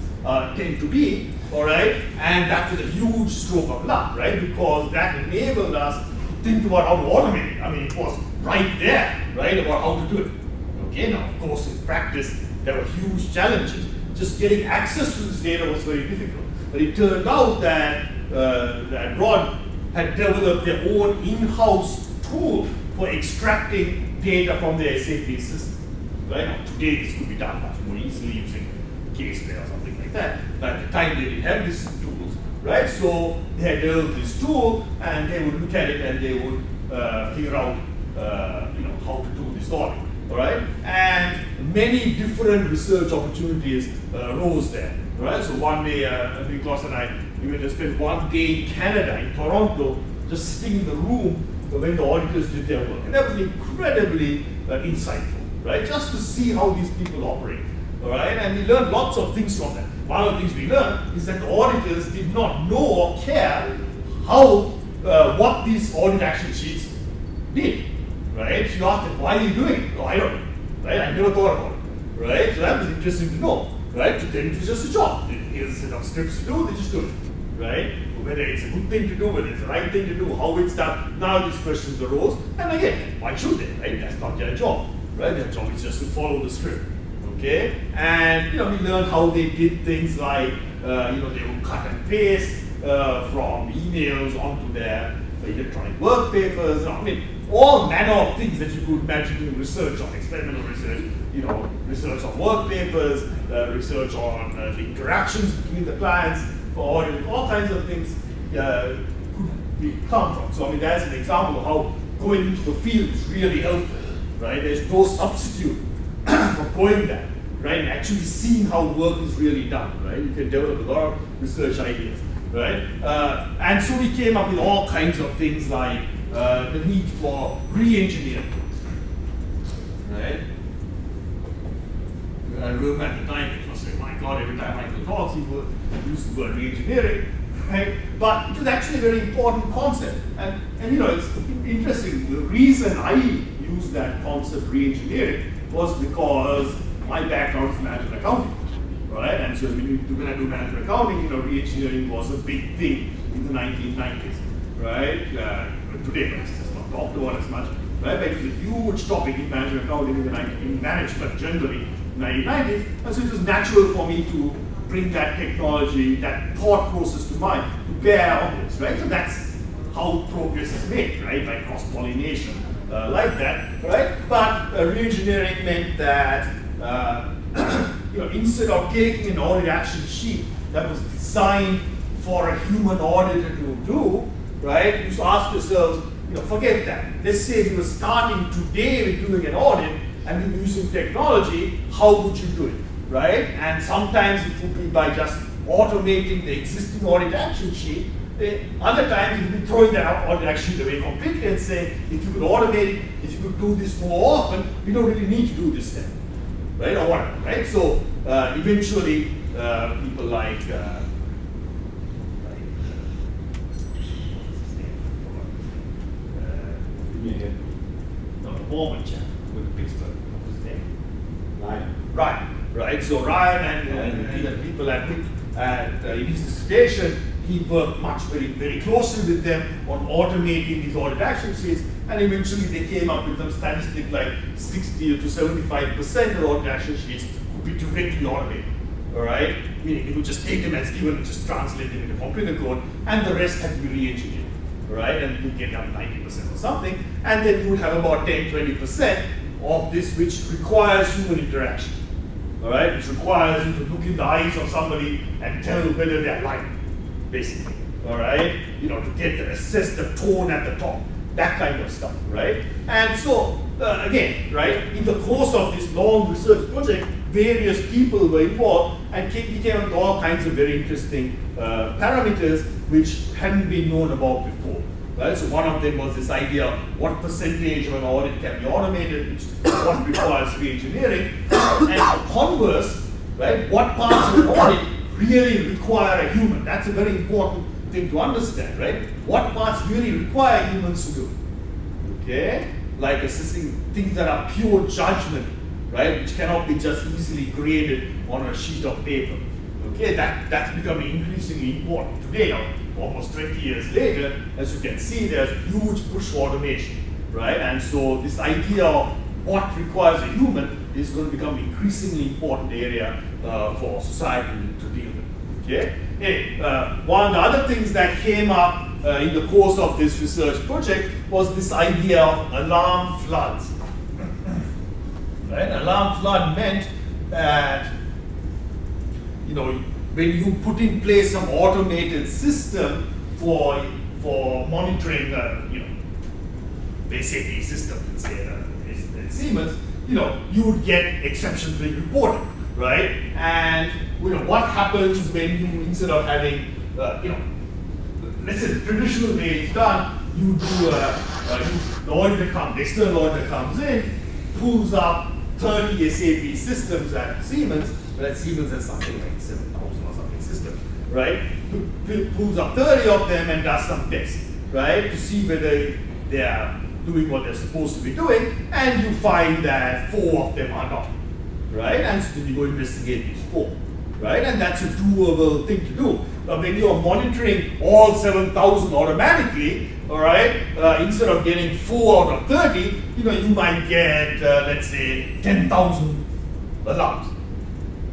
tend to be, all right, and that was a huge stroke of luck, right, because that enabled us to think about how to automate it. I mean, it was right there, right, about how to do it. Okay, now, of course, in practice, there were huge challenges. Just getting access to this data was very difficult. But it turned out that, that Rod had developed their own in-house tool for extracting data from their SAP system. Right? Now, today, this could be done much more easily using Caseware or something like that. But at the time, they didn't have these tools. Right? So they had developed this tool, and they would look at it and they would figure out how to do this audit. All right? And many different research opportunities arose there. Right? So one day, Nicholas and I, we went to spend one day in Canada, in Toronto, just sitting in the room when the auditors did their work. And that was incredibly insightful, right? Just to see how these people operate. All right? And we learned lots of things from that. One of the things we learned is that the auditors did not know or care how, what these audit action sheets did. Right? You ask them, why are you doing it? Oh, I don't know. Right? I never thought about it. Right? So that was interesting to know. Right? To them, it's just a job. Here's a set of scripts to do, they just do it. Right? Whether it's a good thing to do, whether it's the right thing to do, how it's done. Now these questions arose. And again, why should they? Right? That's not their job. Right? Their job is just to follow the script. Okay? And we learned how they did things like they would cut and paste from emails onto their electronic work papers. I mean, all manner of things that you could imagine doing research on, experimental research, research on work papers, research on the interactions between the clients, for auditing, all kinds of things could come from. So I mean, that's an example of how going into the field is really helpful, right? There's no substitute for going there, right? And actually seeing how work is really done, right? You can develop a lot of research ideas, right? And so we came up with all kinds of things like the need for re-engineering, right? I remember at the time, it was like, my God, every time Michael talks, he would use the word re-engineering, right? But it was actually a very important concept. And it's interesting, the reason I used that concept, re-engineering, was because my background is management accounting, right? And so when I do management accounting, re-engineering was a big thing in the 1990s, right? Today, it's just not talked about as much, right? But it was a huge topic in management accounting in management generally in the 1990s, and so it was natural for me to bring that technology, that thought process to bear on this, right? So that's how progress is made, right? By cross-pollination, like that, right? But re-engineering meant that instead of taking an audit action sheet that was designed for a human auditor to do, right? You just ask yourselves, forget that. Let's say we were starting today with doing an audit and we were using technology, how would you do it, right? And sometimes it would be by just automating the existing audit action sheet. Other times it would be throwing that audit action sheet away completely and saying, if you could automate it, if you could do this more often, we don't really need to do this then, right? Or whatever, right? So eventually people like the Mormon chap with Pittsburgh, what was his name? Ryan. Right. So Ryan and the people at in his dissertation, he worked very closely with them on automating these audit action sheets, and eventually they came up with some statistic like 60 to 75% of audit action sheets could be directly automated. All right, meaning it would just take them as given and just translate them into computer code, and the rest had to be re-engineered. right? And you get up 90% or something, and then you would have about 10-20% of this which requires human interaction, all right? Which requires you to look in the eyes of somebody and tell whether they're lying, basically, all right? You know, to get to assess the tone at the top, that kind of stuff, right? And so, again, right, in the course of this long research project, various people were involved and came up with all kinds of very interesting parameters which hadn't been known about before. Right? So one of them was this idea of what percentage of an audit can be automated, which what requires re-engineering, and converse, right, what parts of an audit really require a human. That's a very important thing to understand, right? What parts really require humans to do, okay? Like assessing things that are pure judgment, right, which cannot be just easily graded on a sheet of paper, okay? That's becoming increasingly important today. Almost 20 years later, as you can see, there's a huge push for automation, right? And so this idea of what requires a human is going to become an increasingly important area for society to deal with, okay? Hey, one of the other things that came up in the course of this research project was this idea of alarm floods, right? Alarm flood meant that, you know, when you put in place some automated system for monitoring, you know, the SAP system, let's say, at Siemens, you know, you would get exceptions being reported, right? And you know, what happens when you, instead of having, you know, let's say the traditional way it's done, you do, the auditor comes, the external auditor comes in, pulls up 30 SAP systems at Siemens, but at Siemens has something like 7,000 or something system, right? Pulls up 30 of them and does some tests, right? To see whether they are doing what they're supposed to be doing, and you find that 4 of them are not, right? And so then you go investigate these 4, right? And that's a doable thing to do. But when you're monitoring all 7,000 automatically, all right, instead of getting 4 out of 30, you know, you might get, let's say, 10,000 alarms.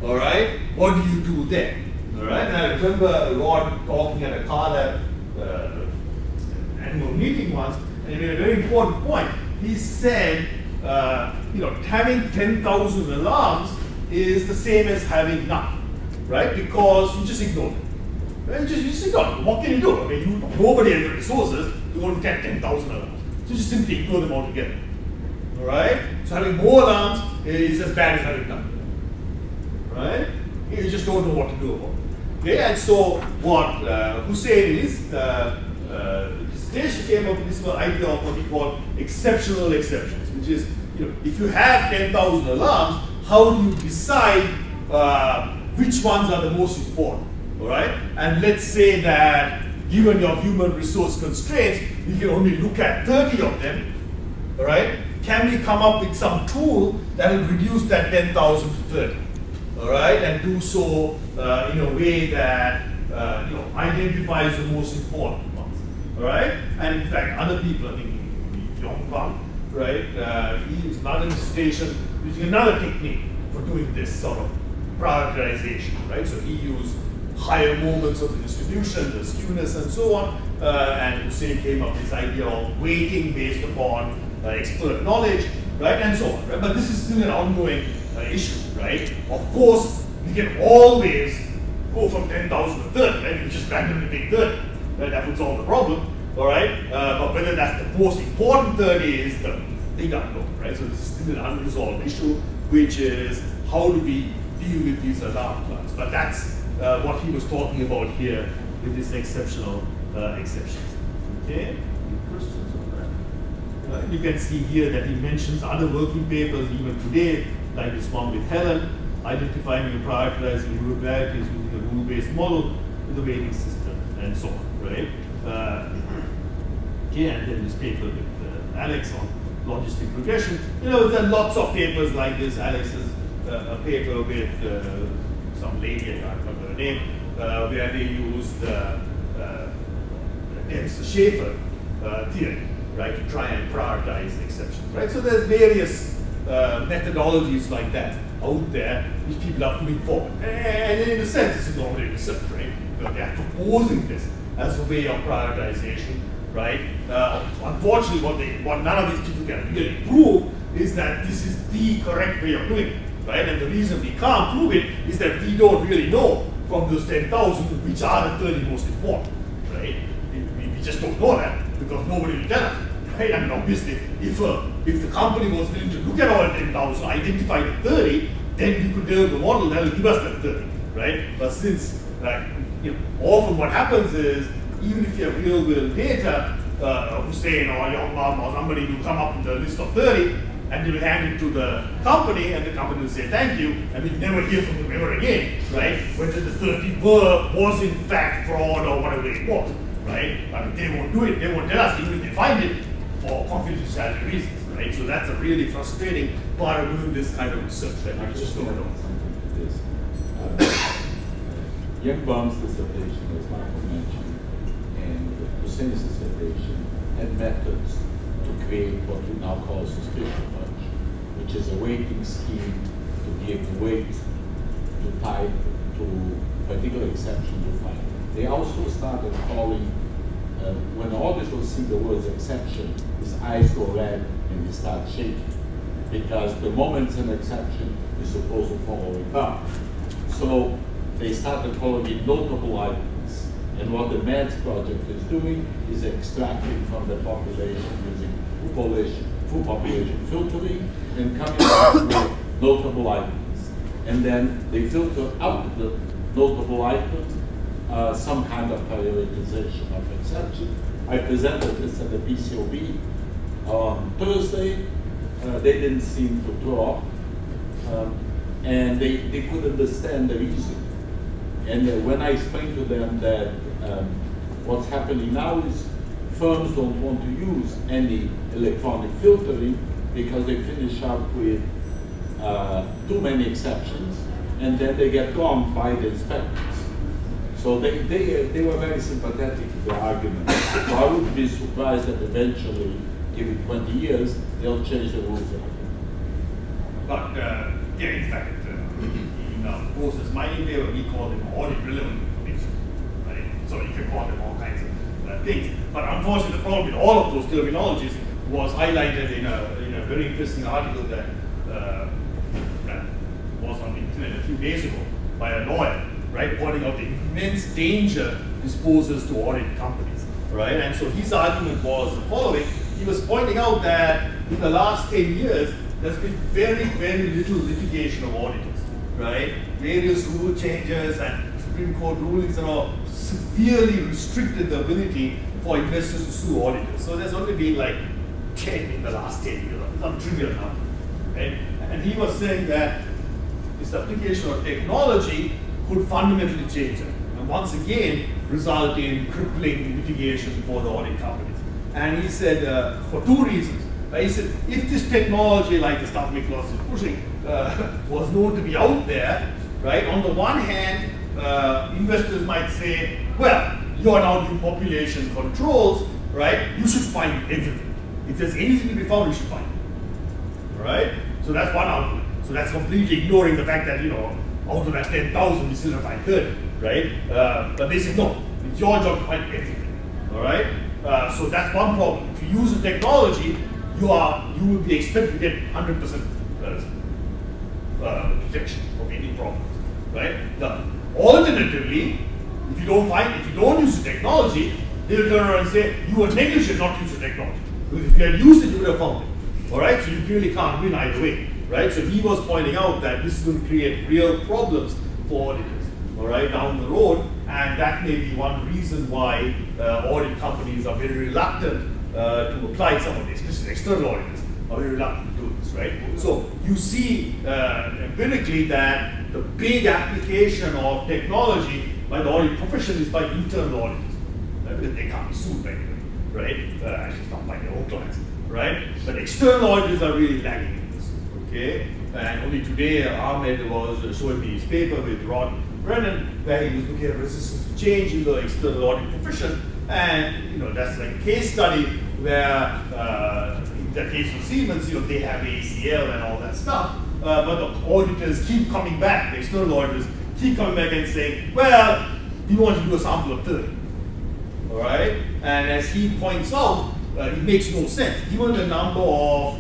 All right, what do you do then? All right, and I remember Rod talking at a car lab annual meeting once, and he made a very important point. He said, you know, having 10,000 alarms is the same as having none, right? Because you just ignore them. Right? You just ignore them. What can you do? I mean, nobody has the resources to go to get 10,000 alarms. So you just simply ignore them altogether. All right? So having more alarms is as bad as having none. Right? You just don't know what to do about it. Okay, and so what Hussein is, the dissertation came up with this idea of what we call exceptional exceptions, which is, you know, if you have 10,000 alarms, how do you decide which ones are the most important? All right, and let's say that given your human resource constraints, you can only look at 30 of them. All right, can we come up with some tool that will reduce that 10,000 to 30? All right, and do so in a way that you know, identifies the most important ones. All right, and in fact, other people, I think Yonggang, right, he is another dissertation using another technique for doing this sort of prioritization, right? So he used higher moments of the distribution, the skewness, and so on, and Hussein came up with this idea of weighting based upon expert knowledge, right, and so on. Right? But this is still an ongoing issue, right? Of course, we can always go from 10,000 to 30, right? You just randomly pick 30, right? That would solve the problem, all right? But whether that's the most important 30 is the big unknown, right? So this is still an unresolved issue, which is how do we deal with these alarm clocks? But that's what he was talking about here with these exceptional exceptions. Okay? Any questions on that? You can see here that he mentions other working papers even today, like this one with Helen, identifying and prioritizing irregularities using a rule-based model with a weighting system, and so on, right? Okay, and then this paper with Alex on logistic regression. You know, there are lots of papers like this. Alex has a paper with some lady, I can't remember her name, where they used Dempster-Schaefer theory, right, to try and prioritize exceptions, right? So there's various methodologies like that out there which people are putting forward. And in a sense, this is normally research, right? Because they are proposing this as a way of prioritization, right? Unfortunately, what none of these people can really prove is that this is the correct way of doing it, right? And the reason we can't prove it is that we don't really know from those 10,000 which are the 30 most important, right? We just don't know that because nobody will tell us, right? I mean, obviously, if the company was willing to look at all 10,000, identify the 30, then we could develop a model that will give us that 30, right? But since, often what happens is, even if you have real-world data, Hussein or your mom or somebody will come up with a list of 30, and they will hand it to the company, and the company will say thank you, and we'll never hear from them ever again, right? Whether the 30 was in fact fraud or whatever it was, right? I mean, they won't do it, they won't tell us, even if they find it, for confidentiality reasons, right? So that's a really frustrating part of doing this kind of research, right? I just don't know. Something to this. Young Baum's dissertation, as Michael mentioned, and Hussein's dissertation had methods to create what we now call suspicion fudge, which is a weighting scheme to give weight to type to particular exception to find. They also started calling, when auditors see the words exception, his eyes go red and he starts shaking. Because the moment an exception is supposed to follow it up. So they started calling it notable items. And what the MADS project is doing is extracting from the population using full population filtering and coming up with notable items. And then they filter out the notable items some kind of prioritization of exception. I presented this at the PCOB on Thursday. They didn't seem to draw, and they could understand the reason. And when I explained to them that what's happening now is firms don't want to use any electronic filtering because they finish up with too many exceptions, and then they get wronged by the inspectors. So they were very sympathetic to the argument. So I would be surprised that eventually, give it 20 years, they'll change the rules. But in fact, in the process mining paper, we call them audit relevant information, right? So you can call them all kinds of things. But unfortunately, the problem with all of those terminologies was highlighted in a very interesting article that was on the internet a few days ago by a lawyer, right, pointing out the immense danger this poses to audit companies, right? And so his argument was the following. He was pointing out that in the last 10 years, there's been very, very little litigation of auditors, right? Various rule changes and Supreme Court rulings and all severely restricted the ability for investors to sue auditors. So there's only been like 10 in the last 10 years, some trivial number, right? And he was saying that this application of technology could fundamentally change it, and once again result in crippling litigation for the audit companies. And he said for two reasons. He said if this technology, like the stuff Miklos is pushing, was known to be out there, right? On the one hand, investors might say, well, you're now doing population controls, right? You should find everything. If there's anything to be found, you should find it, right? So that's one argument. So that's completely ignoring the fact that, out of that 10,000, we still have find 30, right? But they said, no, it's your job to find everything, all right? So that's one problem. If you use the technology, you will be expected to get 100% detection of any problems, right? Now, alternatively, if you don't use the technology, they will turn around and say, you were negligent not to use the technology. Because if you had used it, you would have found it, all right? So you really can't win either way, right? So he was pointing out that this is going to create real problems for auditors, all right, down the road, and that may be one reason why audit companies are very reluctant to apply some of this, especially external auditors are very reluctant to do this, right? So you see empirically that the big application of technology by the audit profession is by internal auditors, because they can't be sued by anybody, right? Actually, it's not by their own clients, right? But external auditors are really lagging in this, okay? And only today, Ahmed was showing me his paper with Rod Brennan, where he was looking at resistance to change in the external audit profession, and that's like a case study where, in the case of Siemens, they have ACL and all that stuff, but the auditors keep coming back, the external auditors keep coming back and saying, well, we want to do a sample of 30, all all right? And as he points out, it makes no sense. Given the number of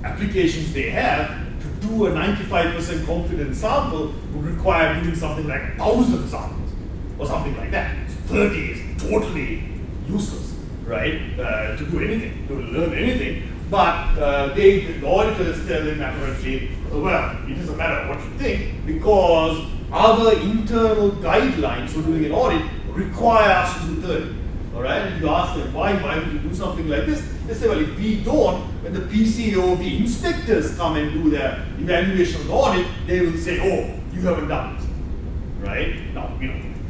applications they have, to do a 95% confidence sample would require doing something like 1,000 samples or something like that. So 30 is totally useless, right? To do anything, to learn anything. But the auditors tell them apparently, well, it doesn't matter what you think, because other internal guidelines for doing an audit require us to do 30. All right, and you ask them, why would you do something like this? They say, well, if we don't, when the PCO, the inspectors come and do their evaluation of the audit, they will say, oh, you haven't done it, right? Now,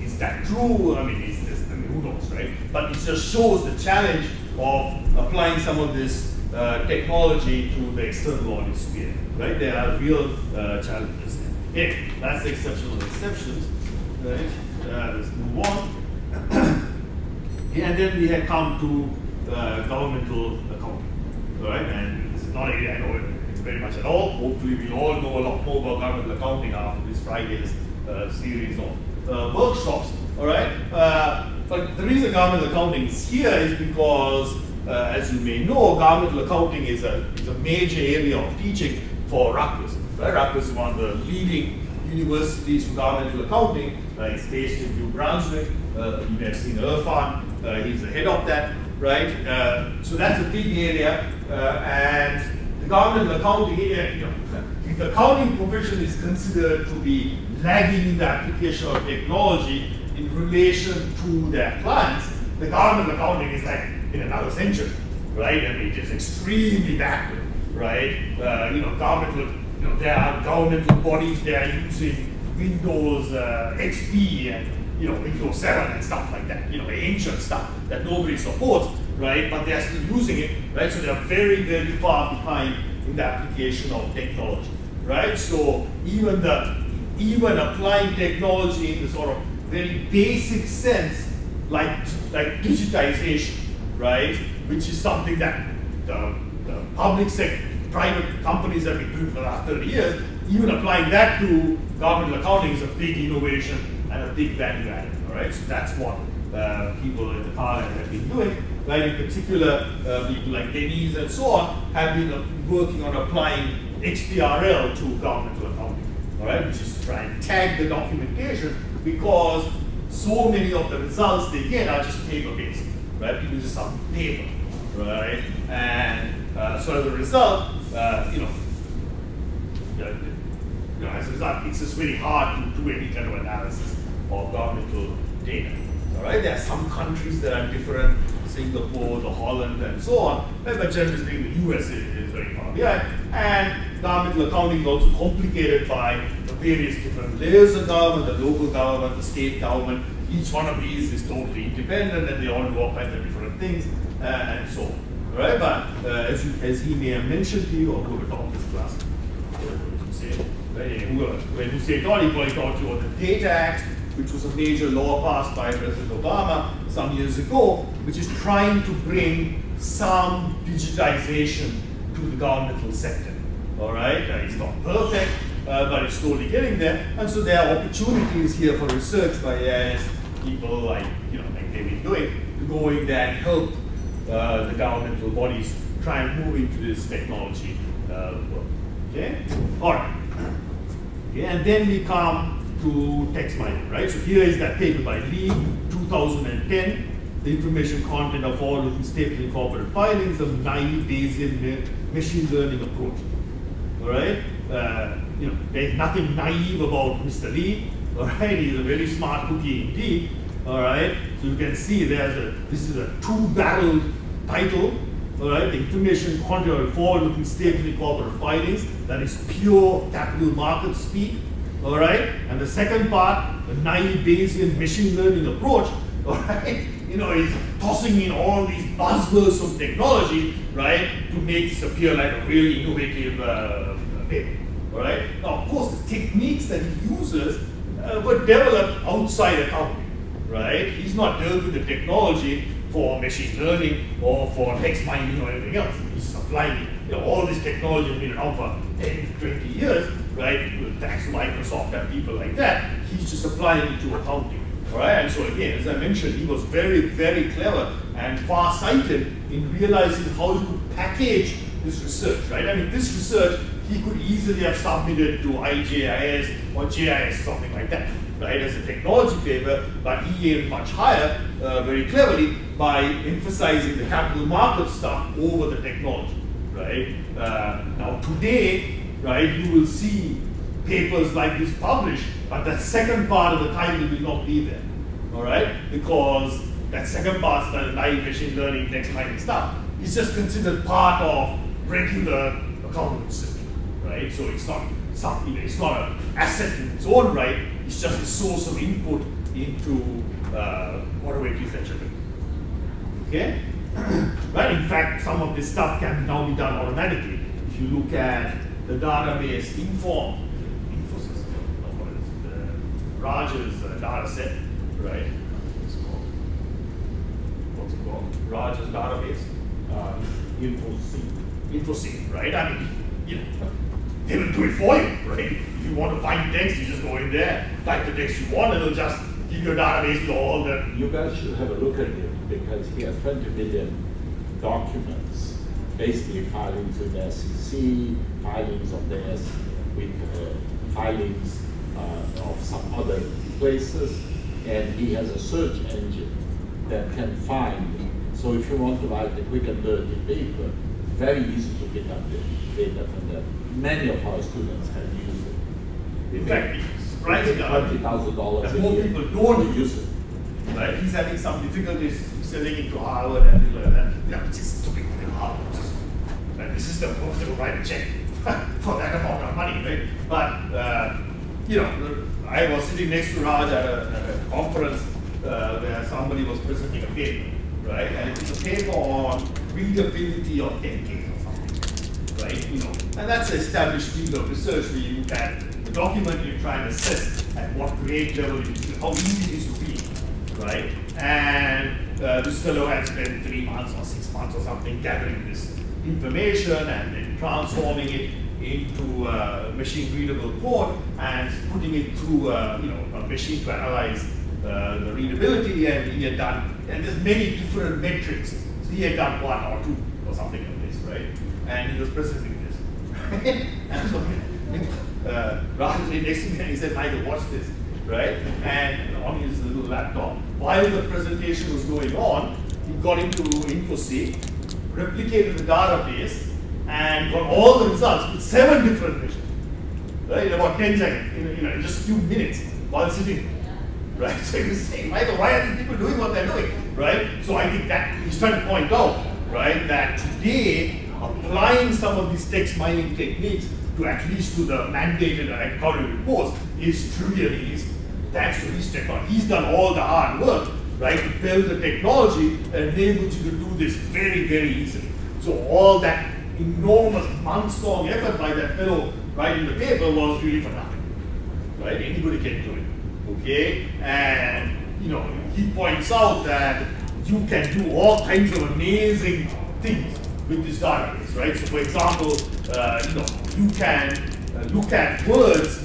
is that true? I mean, who knows, right? But it just shows the challenge of applying some of this technology to the external audit sphere, right? There are real challenges there. Okay, that's the exceptional exceptions, right? Let's move on. And then we had come to governmental accounting, all right? And this is not an area I know very much at all. Hopefully we'll all know a lot more about governmental accounting after this Friday's series of workshops, all right? But the reason governmental accounting is here is because, as you may know, governmental accounting is a major area of teaching for Rutgers, right? Rutgers is one of the leading universities for governmental accounting. It's based in New Brunswick. You may have seen Irfan. He's the head of that, right? So that's a big area, and the governmental accounting, if the accounting profession is considered to be lagging in the application of technology in relation to their clients, the governmental accounting is like in another century, right? I mean, it is extremely backward, right? There are governmental bodies, they are using Windows XP and Windows 7 and stuff like that, ancient stuff that nobody supports, right? But they're still using it, right? So they're very, very far behind in the application of technology, right? So even applying technology in the sort of very basic sense, like digitization, right? Which is something that the public sector, private companies have been doing for the last 30 years, even applying that to governmental accounting is a big innovation and a big value added, all right? So that's what people in the Carlin have been doing, right? In particular, people like Denise and so on have been working on applying XBRL to governmental accounting, all right? Which is to try and tag the documentation, because so many of the results they get are just paper-based, right? People just some paper, right? And so as a result, as a result, it's just very hard to do any kind of analysis of governmental data. All right, there are some countries that are different, Singapore, the Holland, and so on. But generally speaking, the US is very far behind. And governmental accounting is also complicated by the various different layers of government, the local government, the state government. Each one of these is totally independent, and they all do all kinds of different things, and so on. All right, but as he may have mentioned to you, or whoever taught this class, when you say taught, he probably taught you about the Data Act, which was a major law passed by President Obama some years ago, which is trying to bring some digitization to the governmental sector. All right, it's not perfect, but it's slowly getting there, and so there are opportunities here for research by people like they've been doing to go in there and help the governmental bodies try and move into this technology work. Okay, all right. Okay, and then we come to text mining, right? So here is that paper by Lee, 2010, the information content of forward-looking statement in corporate filings, the naive Bayesian machine learning approach. All right, there's nothing naive about Mr. Lee. All right, he's a very smart cookie indeed. All right, so you can see this is a two-barreled title. All right, the information content of forward-looking statement in corporate filings, that is pure capital market speak. All right, and the second part, the naive Bayesian machine learning approach. All right, he's tossing in all these buzzwords of technology, right, to make this appear like a really innovative paper. All right, now of course the techniques that he uses were developed outside accounting, right? He's not dealt with the technology for machine learning or for text mining or anything else. He's applying it. All this technology has been around for 10, 20 years, right? Thanks to Microsoft and people like that. He's just applying it to accounting. All right, and so again, as I mentioned, he was very, very clever and far-sighted in realizing how he could package this research, right? I mean, this research he could easily have submitted to IJIS or JIS, something like that, right, as a technology paper, but he aimed much higher, very cleverly, by emphasizing the capital market stuff over the technology, right? Now today, right, you will see papers like this published, but that second part of the title will not be there, all right? Because that second part, the live machine learning, text mining stuff, is just considered part of regular accounting research, right? So it's not something, it's not an asset in its own right, it's just a source of input into whatever it is that you're doing. Okay? Right? In fact, some of this stuff can now be done automatically. If you look at the database Rutgers data set, right? It's called, what's it called? Rutgers database? InfoSeek, right? I mean, you know, they will do it for you, right? If you want to find text, you just go in there, type the text you want, and it'll just give you a database with all the... You guys should have a look at it, because he has 20 million documents, basically filings with the SEC, filings of the filings of some other places, and he has a search engine that can find. So if you want to write a quick and dirty paper, very easy to pick up the data from that. Many of our students have used it. In fact, it's surprising $20,000 that more people don't use it. Right? He's having some difficulties selling it to Harvard and things like that. You know, it's just stupid with Harvard. Right? The system goes to write a check for that amount of money, right? But you know, I was sitting next to Raj at a conference where somebody was presenting a paper, right? And it was a paper on readability of 10K or something, right? You know, and that's an established field of research where you look at the document and you try and assess at what grade level it is, how easy it is to read, right? And this fellow had spent 3 months or 6 months or something gathering this information and then transforming it into machine readable code and putting it through a machine to analyze the readability, and he had done, and there's many different metrics. So he had done 1 or 2 or something like this, right? And he was presenting this. And so Raj next to me and he said, Michael, watch this, right? And on his little laptop, while the presentation was going on, he got into InfoSeek, replicated the database, and got all the results with 7 different measures, right? In about 10 seconds, in just a few minutes while sitting, right? So he was saying, Michael, why are these people doing what they're doing, right? So I think that he's trying to point out, right, that today applying some of these text mining techniques to at least to the mandated accounting reports is trivially easy. Thanks to his technology, he's done all the hard work, right, to build the technology that enables you to do this very, very easily. So all that enormous months-long effort by that fellow writing the paper was really for nothing, right? Anybody can do it, okay? And he points out that you can do all kinds of amazing things with this database, right? So, for example, you can look at words.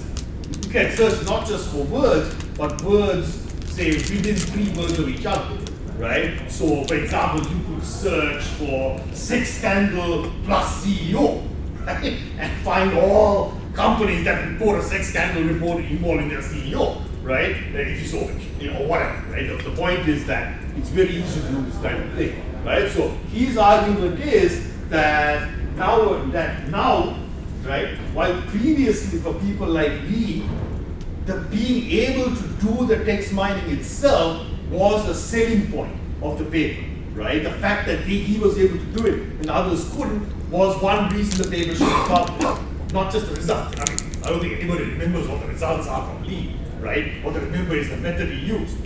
You can search not just for words, but words, say, within 3 words of each other. Right? So, for example, you could search for sex scandal plus CEO, right? And find all companies that report a sex scandal report involving their CEO, right? If you saw it, or whatever, right? The point is that it's very easy to do this kind of thing, right? So, his argument is that now, right, while previously for people like Lee, the being able to do the text mining itself was a selling point of the paper, right? The fact that he was able to do it and others couldn't was one reason the paper should be published, not just the result. I mean, I don't think anybody remembers what the results are from Lee, right? What they remember is the method he used,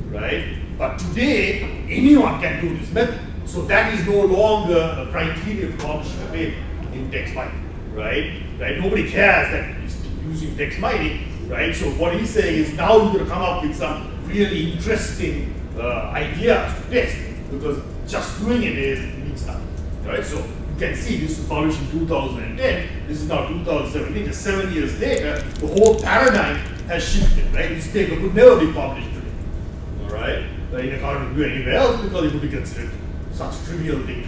right? But today, anyone can do this method. So that is no longer a criteria for publishing a paper in text mining, right? Nobody cares that it's using text mining, right? So what he's saying is now you're going to come up with some really interesting ideas to test, because just doing it means nothing, right? So you can see this was published in 2010, this is now 2017, just 7 years later, the whole paradigm has shifted, right? This paper could never be published today, right? In accounting, you do anywhere else because it would be considered such trivial data.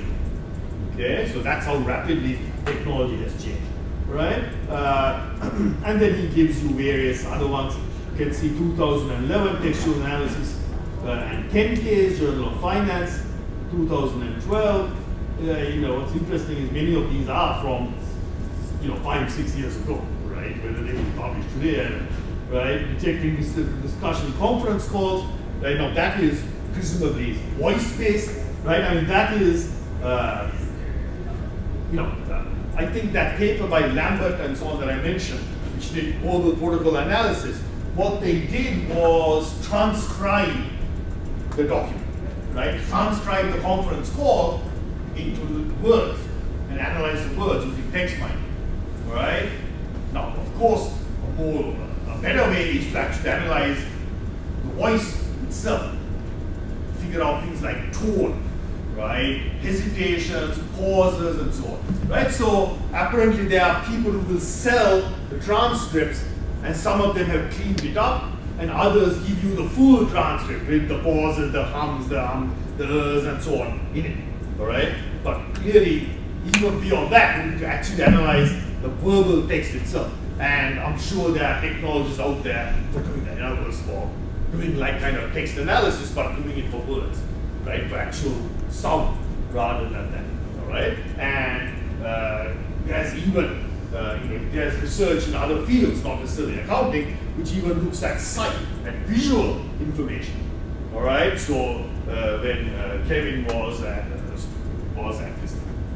Okay, so that's how rapidly technology has changed, right? And then he gives you various other ones. You can see 2011 textual analysis and 10Ks, Journal of Finance, 2012. You know, what's interesting is many of these are from, you know, 5-6 years ago, right? Whether they will be published today, right? Detecting discussion conference calls, right? Now that is presumably voice-based, right? I mean, that is, you know, I think that paper by Lambert and so on that I mentioned, which did verbal protocol analysis, what they did was transcribe the document, right? Transcribe the conference call into the words and analyze the words using text mining, right? Now, of course, a better way is to actually analyze the voice itself, figure out things like tone, right? Hesitations, pauses, and so on, right? So apparently there are people who will sell the transcripts, and some of them have cleaned it up, and others give you the full transcript with the pauses, the hums, the ers, and so on in it, all right? But clearly, even beyond that, we need to actually analyze the verbal text itself. And I'm sure there are technologies out there for doing that. In other words, for doing like kind of text analysis, but doing it for words, right? For actual sound rather than that, all right? And there's even there's research in other fields, not necessarily accounting, which even looks at sight and visual information, all right? So when Kevin was at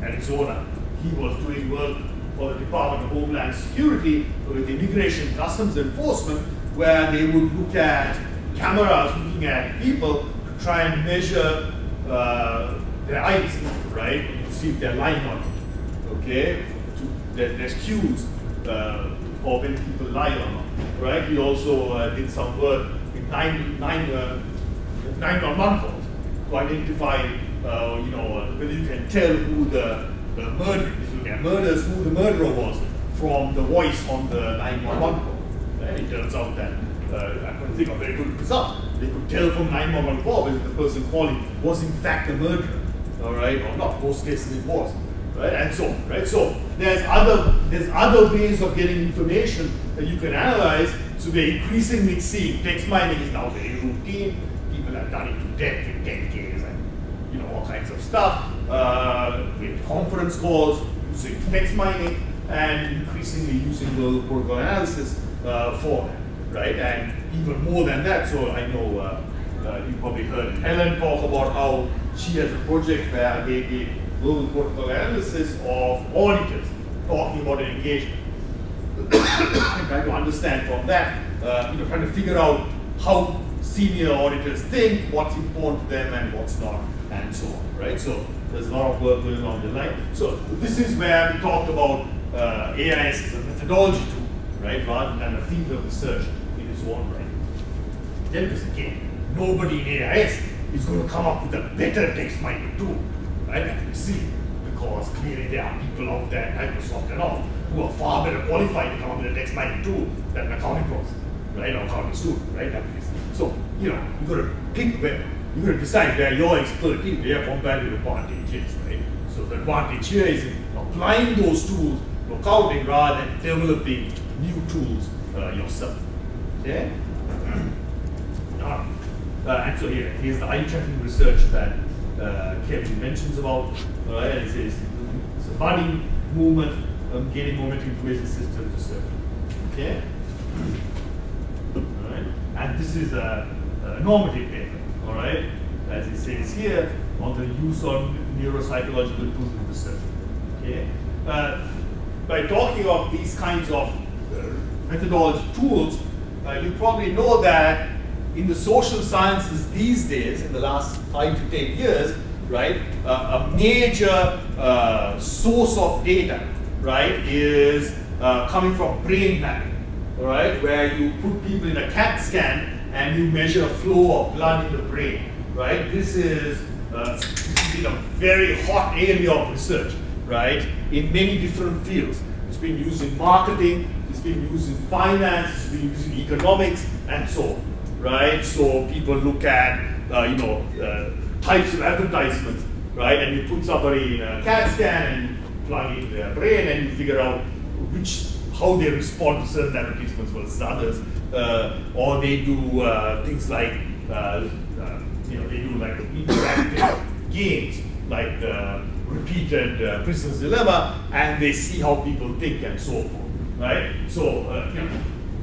Arizona, he was doing work for the Department of Homeland Security with Immigration Customs Enforcement, where they would look at cameras looking at people to try and measure their eyes, right? To see if they're lying on it, okay? There's cues for when people lie or not, right? He also did some work in 911 calls to identify, you know, whether you can tell who the murderer is, looking at murders, who the murderer was from the voice on the 911 call. Right? It turns out that I couldn't think of a very good result. They could tell from 911 call whether the person calling was in fact the murderer, all right, or not. Most cases it was, right, and so on, right. So there's other ways of getting information that you can analyze. So we're increasingly seeing text mining is now very routine. People have done it to death with 10Ks and, you know, all kinds of stuff with conference calls using text mining and increasingly using verbal protocol analysis for that, right? And even more than that. So I know you probably heard Helen talk about how she has a project where they did verbal protocol analysis of auditors talking about an engagement. Trying to understand from that, you know, trying to figure out how senior auditors think, what's important to them and what's not, and so on, right? So there's a lot of work going on the line. So this is where we talked about AIS as a methodology tool, right, rather than a field of research in its own right. Then because again, nobody in AIS is going to come up with a better text mining tool, right? As we see, because clearly there are people out there, Microsoft and all, who are far better qualified to come up with a text mining tool than an accounting person, right, or accounting student, right? So, you know, you've got to pick where, you've got to decide where your expertise, where your comparative advantage is, right? So the advantage here is in applying those tools to accounting rather than developing new tools yourself, okay? And so here's the eye-tracking research that Kevin mentions about, right? And it says it's a budding movement gaining momentum in business system research, okay? All right, and this is a normative paper, all right, as it says here, on the use of neuropsychological tools in research, okay? By talking of these kinds of methodology tools, you probably know that in the social sciences these days, in the last 5 to 10 years, right, a major source of data, right, is coming from brain mapping, all right, where you put people in a CAT scan and you measure flow of blood in the brain, right? This is a very hot area of research, right, in many different fields. It's been used in marketing, it's been used in finance, it's been used in economics, and so on. right? So people look at, types of advertisements, right? And you put somebody in a CAT scan and you plug in their brain and you figure out how they respond to certain advertisements versus others. Or they do things like, they do like interactive games, like repeated Prisoner's Dilemma, and they see how people think and so forth, right? So,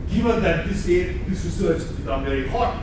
given that this research has become very hot,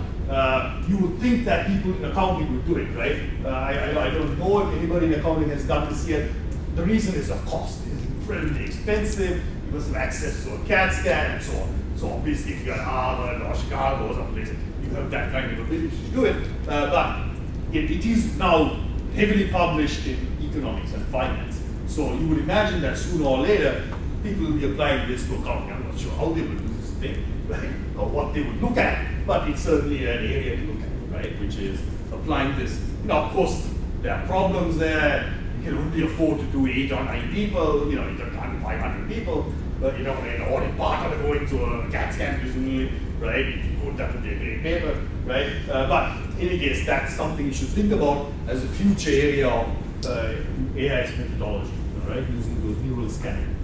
you would think that people in accounting would do it, right? I don't know if anybody in accounting has done this yet. The reason is the cost. It's incredibly expensive. You must have access to a CAT scan and so on. So obviously, if you're at Harvard or Chicago or someplace, you have that kind of ability to do it. But it is now heavily published in economics and finance. So you would imagine that sooner or later, people will be applying this to accounting. I'm not sure how they will do this thing, right? Or what they would look at, but it's certainly an area to look at, right? Which is applying this. Of course, there are problems there. You can only afford to do 8 or 9 people, you don't have 500 people, but an audit partner going to a CAT scan presumably, right? You could definitely a great paper, right? But in any case, that's something you should think about as a future area of AI's methodology, all right? Using those neural scanning.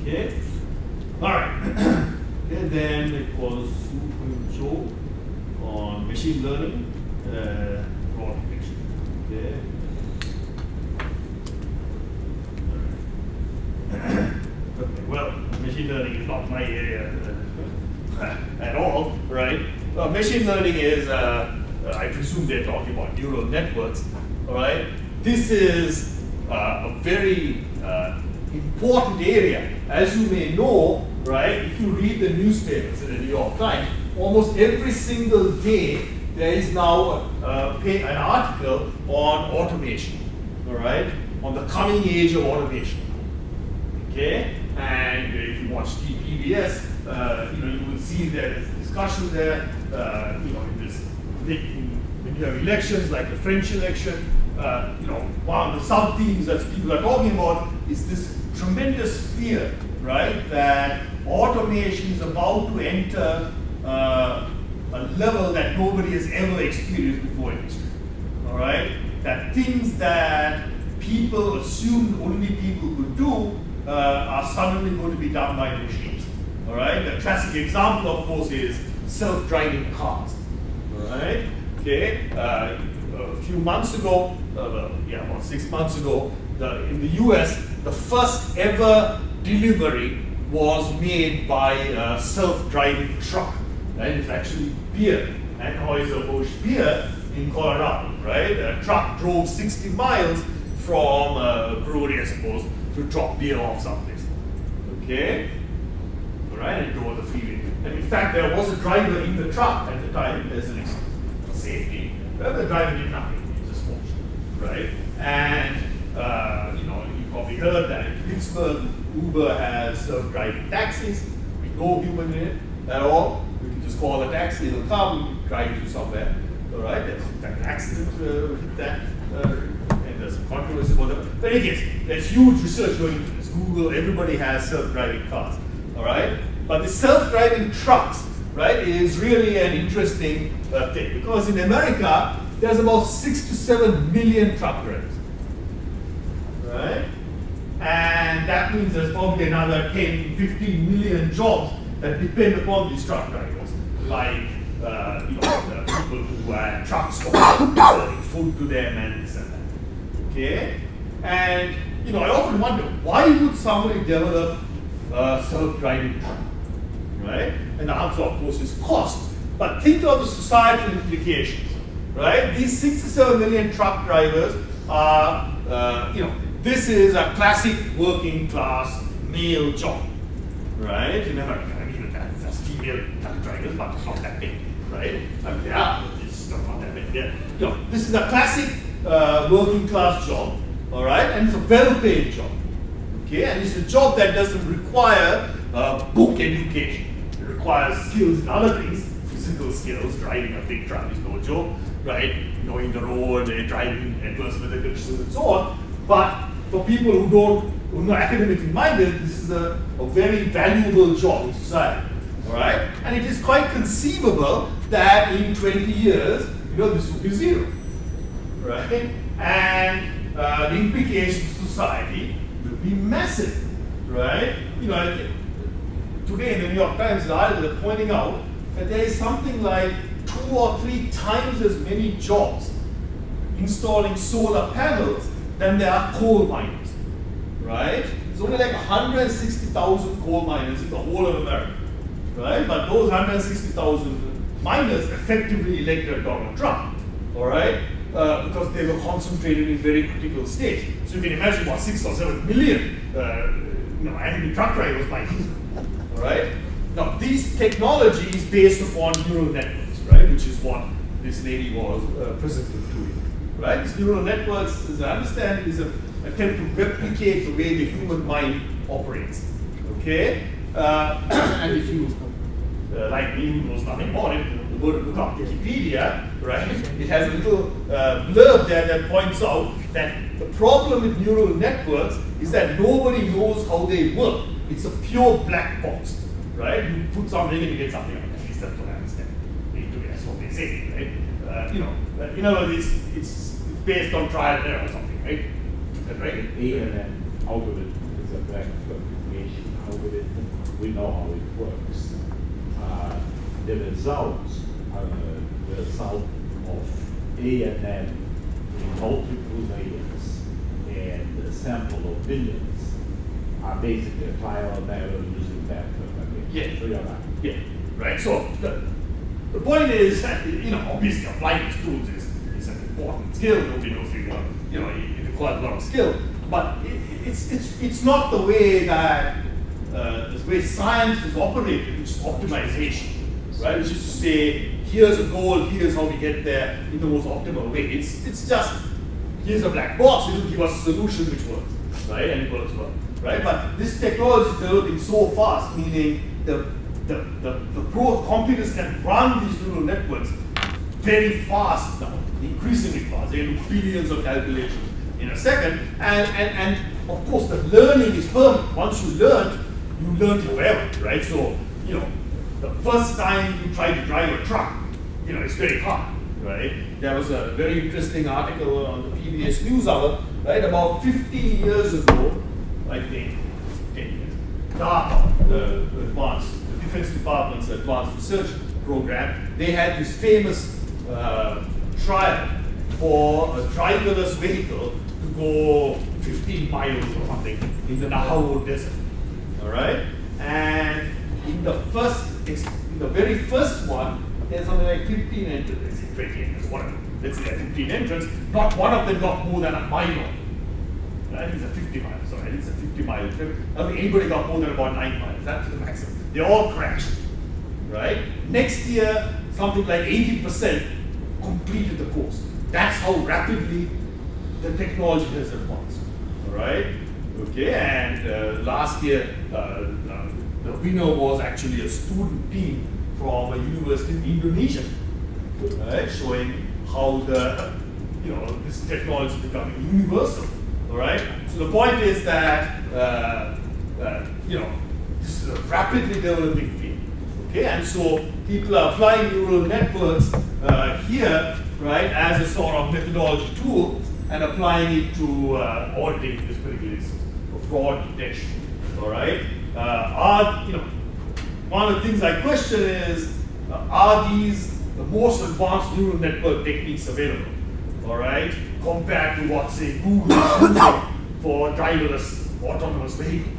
Okay? All right. And then it was Joe on machine learning, fraud detection. Okay. Okay, well, machine learning is not my area at all, right? Machine learning is, I presume they're talking about neural networks, all right? This is a very important area. As you may know, right, if you read the newspapers in the New York Times, almost every single day there is now an article on automation, all right, on the coming age of automation. Okay, and if you watch PBS, you will see there's discussion there. When you have elections like the French election, one of the sub themes that people are talking about is this tremendous fear, right, that automation is about to enter a level that nobody has ever experienced before in history. All right, that things that people assumed only people could do are suddenly going to be done by machines. All right. The classic example, of course, is self-driving cars. All right. Okay. A few months ago, about 6 months ago, in the U.S., the first ever delivery was made by a self-driving truck. Right? It's actually beer, Anheuser-Busch beer in Colorado. Right. A truck drove 60 miles from a brewery, I suppose, to drop beer off someplace. Okay? All right, and go on the freeway. And in fact, there was a driver in the truck at the time, as a safety. Well, the driver did nothing, he just watched. Right? And, you probably heard that in Pittsburgh, Uber has self-driving taxis with no human in it at all. We can just call a taxi, it'll come, drive you somewhere. All right? There's an accident with that. There's some controversy about that. But in any case, there's huge research going into this. Google, everybody has self-driving cars, all right? But the self-driving trucks, right, is really an interesting thing because in America, there's about 6 to 7 million truck drivers, right? And that means there's probably another 10, 15 million jobs that depend upon these truck drivers, like the people who are at truck stops selling food to them and this and that. Okay? And I often wonder, why would somebody develop a self-driving truck? Right? And the answer, of course, is cost. But think of the societal implications. Right? These 6 to 7 million truck drivers are, this is a classic working class male job. Right? In America, I mean, that's female truck drivers, but it's not that big. Right? I mean, it's not that big. Yeah. This is a classic working class job, all right, and it's a well-paid job, okay, and it's a job that doesn't require book education. It requires skills in other things, physical skills. Driving a big truck is no joke, right? Knowing the road, driving adverse weather conditions, and so on. But for people who are not academically minded, this is a very valuable job in society, all right? And it is quite conceivable that in 20 years, this will be zero, right? And the implications to society will be massive, right? Today in the New York Times, the article is pointing out that there is something like 2 or 3 times as many jobs installing solar panels than there are coal miners, right? There's only like 160,000 coal miners in the whole of America, right? But those 160,000 miners effectively elected Donald Trump, all right? Because they were concentrated in very critical states. So you can imagine what 6 or 7 million enemy truck drivers might be, all right? Now, this technology is based upon neural networks, right? Which is what this lady was presenting to you, right? These neural networks, as I understand it, is an attempt to replicate the way the human mind operates, okay? And if you, like me, who knows nothing about it, go to look up Wikipedia, right? It has a little blurb there that points out that the problem with neural networks is that nobody knows how they work. It's a pure black box, right? You put something and you get something out. At least that's what I understand. That's what they say, right? In other words, it's based on trial and error or something, right? Is that right? ANN algorithm is a black box creation algorithm. We know how it works. The results are the result of ANN in multiple layers, and the sample of billions are basically a trial and error using that propagation. Yeah. So you're right. Yeah. Right. So the point is, obviously applying these tools is an important skill. Nobody knows it requires a lot of skill, but it's not the way that the way science is operated, which is optimization. Right, which is to say, here's a goal, here's how we get there in the most optimal way. It's just, here's a black box, it will give us a solution which works, right, and it works well, right? But this technology is developing so fast, meaning the computers can run these neural networks very fast now, increasingly fast. They do billions of calculations in a second, and of course the learning is permanent. Once you learn it forever, right? So, the first time you try to drive a truck, it's very hard, right? There was a very interesting article on the PBS NewsHour, right, about 15 years ago, I think, 10 years, DARPA, the Defense Department's Advanced Research Program, they had this famous trial for a driverless vehicle to go 15 miles or something in the Navajo Desert, all right? And in the very first one, there's something like 15 entrants, let's say 20 entrants, whatever. Let's say 15 entrants, not one of them got more than a mile. I think it's a 50 miles, sorry, I think it's a 50 mile trip. I don't think anybody got more than about 9 miles, that's the maximum. They all crashed, right? Next year, something like 80% completed the course. That's how rapidly the technology has advanced, all right? Okay, and last year, the winner was actually a student team from a university in Indonesia, right? Showing how this technology is becoming universal, all right? So the point is that this is a rapidly developing field, okay? And so people are applying neural networks here, right, as a sort of methodology tool and applying it to auditing this particular instance for fraud detection, all right? One of the things I question is, are these the most advanced neural network techniques available, all right, compared to what, say, Google is using for driverless autonomous vehicle,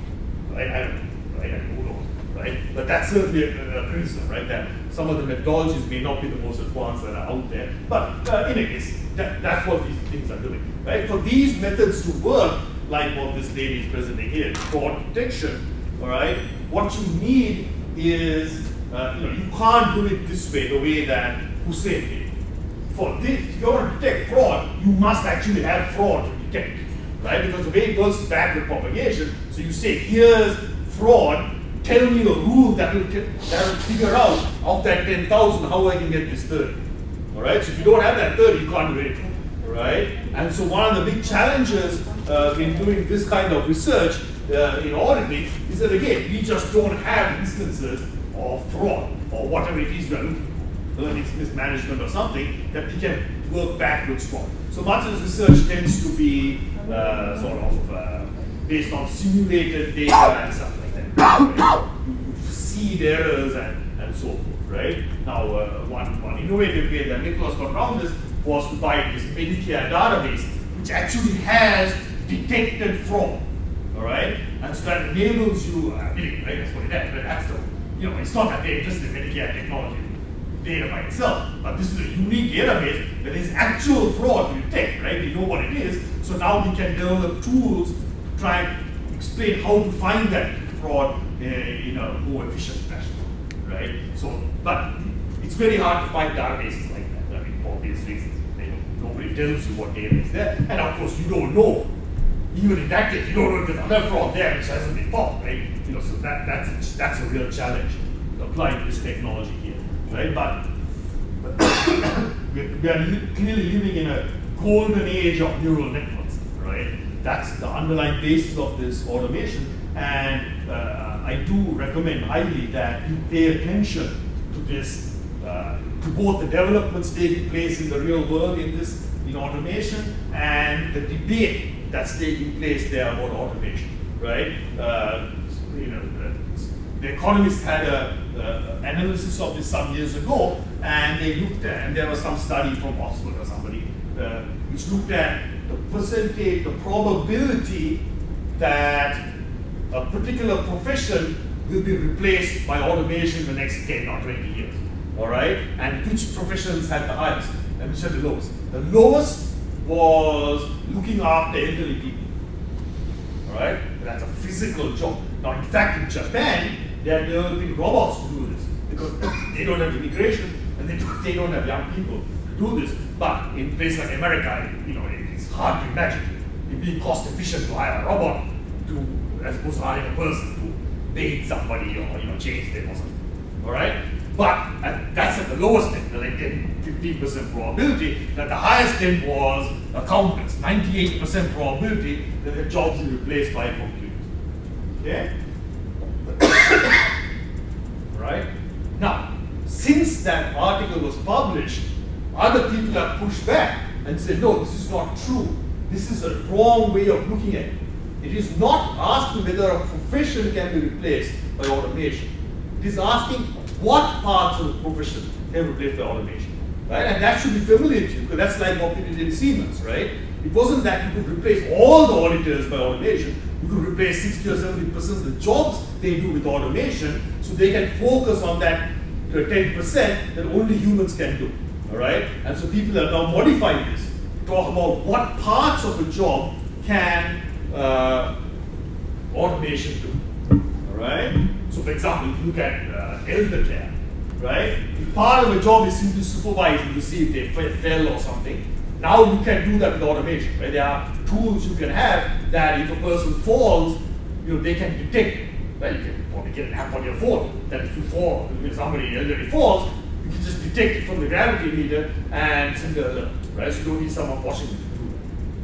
right? I don't know, right? Who knows, right? But that's certainly a criticism, right? That some of the methodologies may not be the most advanced that are out there, but in any case, that's what these things are doing, right? For these methods to work, like what this lady is presenting here, fraud detection, all right, what you need is, you can't do it this way, the way that Hussein did. For this, if you want to detect fraud, you must actually have fraud to detect, right? Because the way it works is backward propagation. So you say, here's fraud, tell me a rule that will figure out of that 10,000 how I can get this 30. All right, so if you don't have that 30, you can't do it. All right, and so one of the big challenges in doing this kind of research in auditing is that, again, we just don't have instances of fraud or whatever it is we are looking earnings mismanagement or something that we can work backwards from. So much of research tends to be based on simulated data and stuff like that. Right? You seed errors and so forth, right? Now, one innovative way that Nicholas got around this was to buy this Medicare database, which actually has detected fraud, all right? And so that enables you, right? That's what it is, but that's the, it's not that they're interested in Medicare technology data by itself, but this is a unique database that is actual fraud to detect, right? We know what it is, so now we can develop tools to try and explain how to find that fraud in a more efficient fashion, right? So, but it's very hard to find databases like that, I mean, for obvious reasons. Nobody tells you what data is there, and of course you don't know. Even in that case, you don't know if there's other fraud there which hasn't been found, right? So that's a real challenge applying this technology here, right? But we are clearly living in a golden age of neural networks, right? That's the underlying basis of this automation, and I do recommend highly that you pay attention to this, to both the developments taking place in the real world in automation and the debate that's taking place there about automation, right? The Economist had an analysis of this some years ago, and they looked at, and there was some study from Oxford or somebody, which looked at the percentage, the probability that a particular profession will be replaced by automation in the next 10 or 20 years, all right? And which professions had the highest and which had the lowest? The lowest was looking after elderly people, all right? That's a physical job. Now, in fact, in Japan, they are developing robots to do this because they don't have immigration and they don't have young people to do this. But in places like America, it's hard to imagine it being cost efficient to hire a robot as opposed to hiring a person to bathe somebody or change them or something. All right? But that's at the lowest end, like 10-15% probability. That the highest end was accountants, 98% probability that their jobs will be replaced by computers. Okay? Right? Now, since that article was published, other people have pushed back and said, no, this is not true. This is a wrong way of looking at it. It is not asking whether a profession can be replaced by automation. It is asking what parts of the profession can be replaced by automation. Right? And that should be familiar to you, because that's like what we did in Siemens, right? It wasn't that you could replace all the auditors by automation. You could replace 60 or 70% of the jobs they do with automation, so they can focus on that 10% that only humans can do. All right? And so people are now modifying this to talk about what parts of a job can automation do. All right? So, for example, if you look at elder care, right? If part of a job is simply supervising to see if they fell or something, now you can do that with automation, right? There are tools you can have that if a person falls, they can detect it. Right? You can probably get an app on your phone that if you fall, if somebody elderly falls, you can just detect it from the gravity meter and send an alert, right? So you don't need someone watching you to do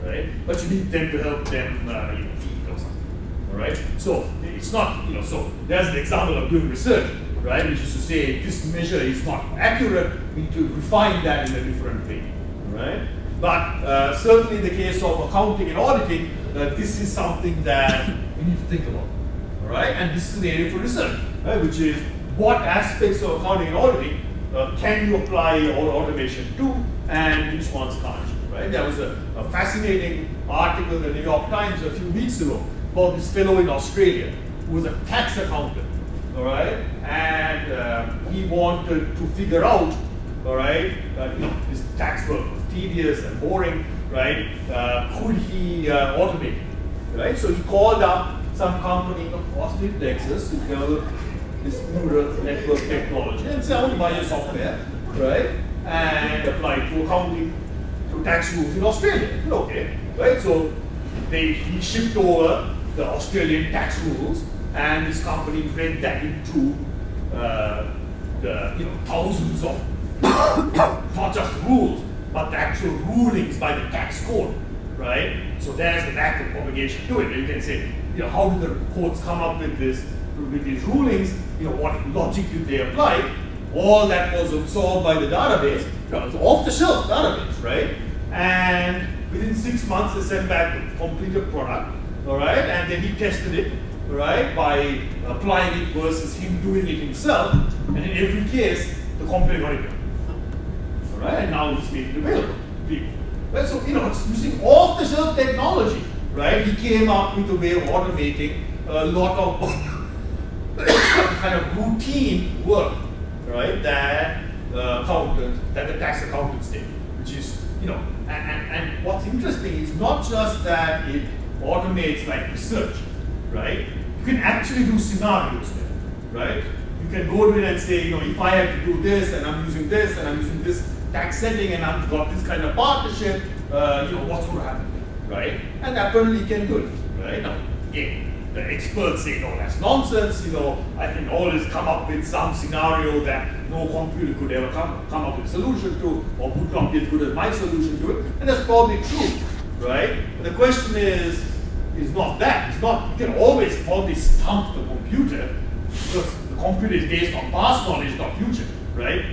that, right? But you need them to help them eat or something, all right? So it's not, so there's an example of doing research, right? Which is to say this measure is not accurate, we need to refine that in a different way, right? But certainly in the case of accounting and auditing, this is something that we need to think about, all right? And this is the area for research, right? Which is what aspects of accounting and auditing can you apply automation to, and which ones can't you, right? There was a fascinating article in the New York Times a few weeks ago about this fellow in Australia who was a tax accountant, all right? And he wanted to figure out, all right, his tax work was tedious and boring, right? Could he automate it, right? So he called up some company in Austin, Texas, to develop this neural network technology and say, I want to buy your software, right? And apply it to accounting, to tax rules in Australia. Okay, right? So he shipped over the Australian tax rules, and this company read that into the thousands of not just rules, but the actual rulings by the tax code, right? So there's the backward propagation to it. You can say, how did the courts come up with this, with these rulings? What logic did they apply? all that was absorbed by the database. You know, it's off-the-shelf database, right? And within 6 months, they sent back a completed product, all right? And then he tested it, all right, by applying it versus him doing it himself. And in every case, the company got it done, all right? And now it's made it available to people. Right? So, you know, it's using off-the-shelf technology, right? He came up with a way of automating a lot of kind of routine work, right? That the tax accountants did, which is, you know, and what's interesting is not just that it automates like research, right? You can actually do scenarios there, right? You can go to it and say, you know, if I have to do this, and I'm using this, and I'm using this tax setting, and I've got this kind of partnership, you know, what's going to happen, right? And apparently you can do it, right? Now, again, the experts say, no, that's nonsense, you know, I can always come up with some scenario that no computer could ever come up with a solution to, or would not be as good as my solution to it, and that's probably true, right? But the question is not that. It's not, you can always probably stump the computer, because the computer is based on past knowledge, not future, right?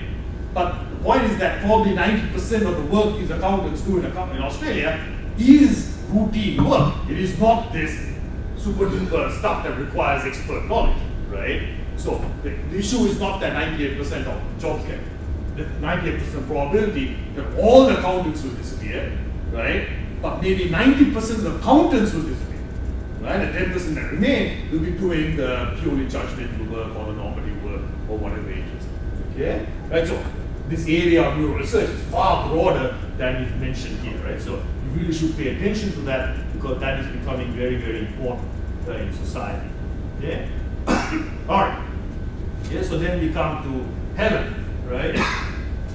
But the point is that probably 90% of the work these accountants do in Australia is routine work. It is not this super duper stuff that requires expert knowledge, right? So the issue is not that 98% of jobs get, the 98% probability that all the accountants will disappear, right? But maybe 90% of the accountants will disappear, right? And 10% that remain will be doing the purely judgmental work or the normative work or whatever it is, okay? Right, so this area of neural research is far broader than is mentioned here, right? So you really should pay attention to that, because that is becoming very, very important in society, okay? All right, yeah, so then we come to Helen, right?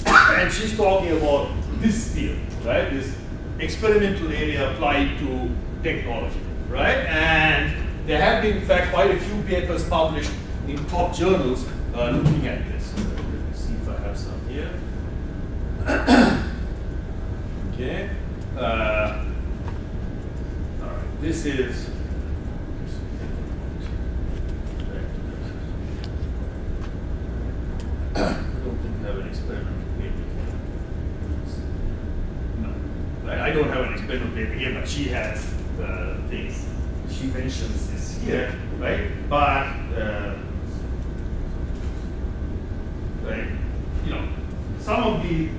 And she's talking about this field, right? This experimental area applied to technology, right? And there have been, in fact, quite a few papers published in top journals looking at this. Let's see if I have some here. Okay. All right. This is. I don't think I have an experimental paper. No, I don't have an experimental paper here, but she has things. She mentions this here, right? But right, you know, some of the, you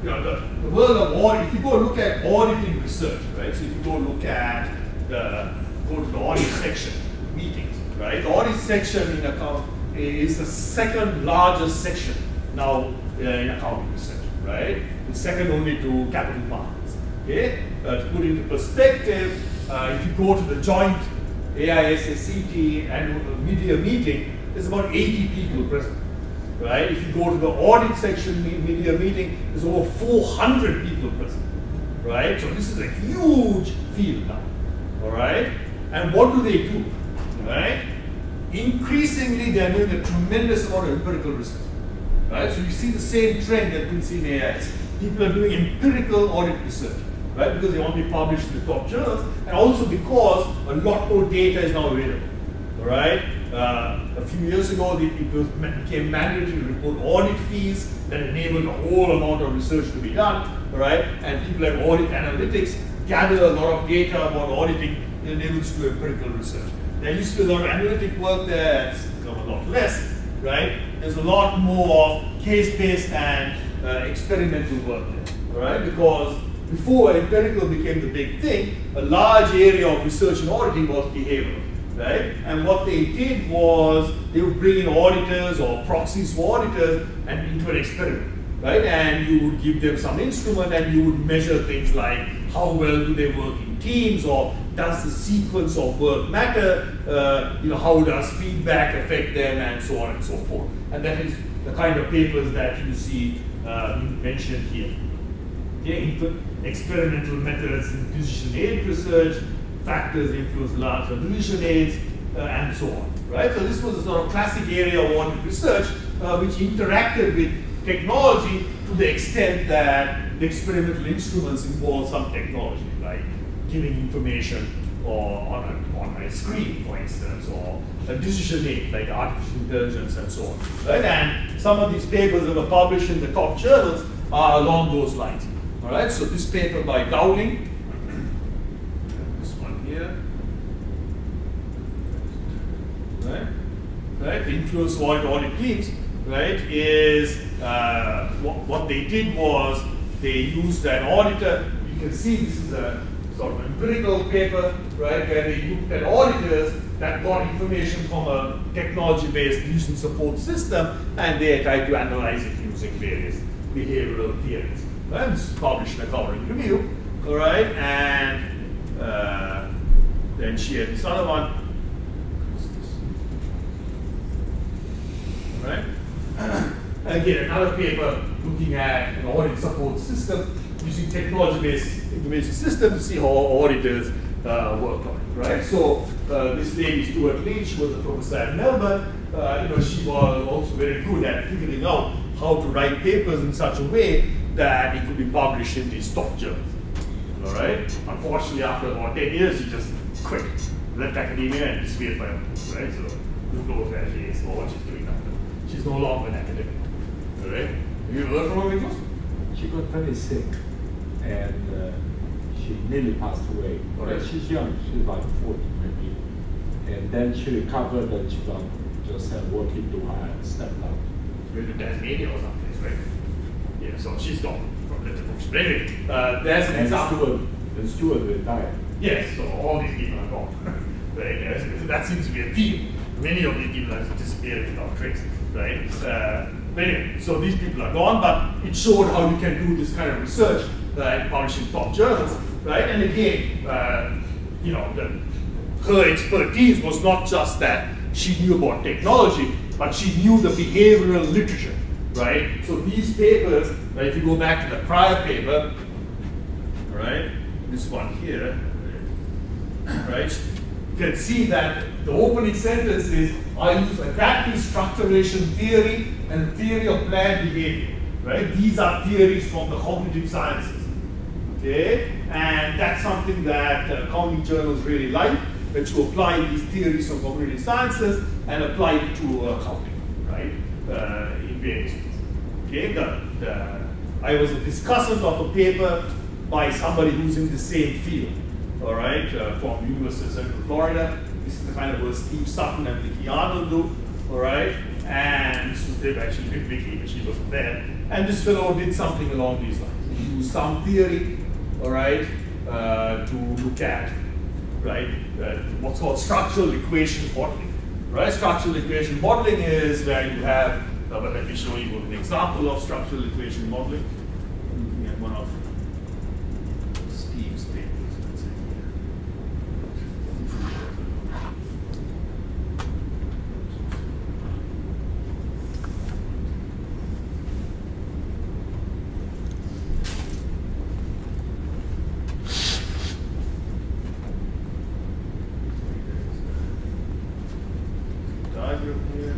know, the world of audit. If you go look at auditing research, right? So if you go look at go to the audit section meetings, right? The audit section in account is the second largest section now in accounting research, right? It's second only to capital markets. Okay, to put into perspective, if you go to the joint AISSCT annual media meeting, there's about 80 people present, right? If you go to the audit section media meeting, there's over 400 people present, right? So this is a huge field now, all right? And what do? Right? Increasingly, they're doing a tremendous amount of empirical research, right? So you see the same trend that we see in AIS. People are doing empirical audit research, right? Because they want to be published in the top journals, and also because a lot more data is now available, all right? A few years ago, it became mandatory to report audit fees that enabled a whole amount of research to be done, all right? And people like audit analytics gather a lot of data about auditing that enables to do empirical research. There used to be a lot of analytic work there, it's become a lot less, right? There's a lot more case-based and experimental work there, all right? Because before empirical became the big thing, a large area of research and auditing was behavioral, right? And what they did was they would bring in auditors or proxies for auditors and into an experiment, right? And you would give them some instrument and you would measure things like how well do they work in teams, or does the sequence of work matter, you know, how does feedback affect them, and so on and so forth. And that is the kind of papers that you see mentioned here. Okay, experimental methods in decision aid research, factors influence large decision aids, and so on. Right? So this was a sort of classic area of audit research which interacted with technology to the extent that the experimental instruments involve some technology, like giving information or on a screen, for instance, or a decision aid like artificial intelligence and so on. Right? And some of these papers that were published in the top journals are along those lines. All right. So this paper by Dowling, this one here, right? Right. The influence of audit teams, right? Is what they did was they used an auditor. You can see this is a sort of empirical paper, right, where they looked at auditors that got information from a technology-based decision support system, and they tried to analyze it using various behavioral theories. Right? This is published in a covering review, all right, and then she had this other one. All right. Again, another paper looking at an audit support system using technology-based information system to see how auditors work on it, right? So this lady, Stuart Lee, she was a professor at Melbourne. She was also very good at figuring out how to write papers in such a way that it could be published in these top journals. All right. Unfortunately, after about 10 years, she just quit, left academia, and disappeared forever. Right. So who knows where she is or what she's doing now? She's no longer an academic. All right. Have you heard from her, Nicholas? She got very sick, and she nearly passed away. Right. She's young. She's about 40 maybe. And then she recovered, and she got just working to her stepdaughter. She went to Tasmania or someplace, right? Yeah, so she's gone from little books. But anyway, there's an example. And Stuart retired. Yes, so all these people are gone. Right? That seems to be a theme. Many of these people have disappeared without trace, right? But anyway, so these people are gone, but it showed how you can do this kind of research, right? Publishing top journals, right? And again, her expertise was not just that she knew about technology, but she knew the behavioral literature, right? So these papers, right, if you go back to the prior paper, right, this one here, right, you can see that the opening sentence is, I use adaptive structuration theory and theory of planned behavior, right? These are theories from the cognitive sciences, okay? And that's something that accounting journals really like, that you apply these theories from cognitive sciences and apply it to accounting, right? In various ways. Okay, I was a discussant of a paper by somebody who's in the same field, all right, from University of Central Florida. This is the kind of work Steve Sutton and Vicky Arnold do, all right? And this was actually with Vicky, but she wasn't there. And this fellow did something along these lines. He used some theory, all right, to look at, right, what's called structural equation modeling. Right? Structural equation modeling is where you have, but let me show you an example of structural equation modeling. I'm looking at one of Steve's papers, let's say. Diagram here.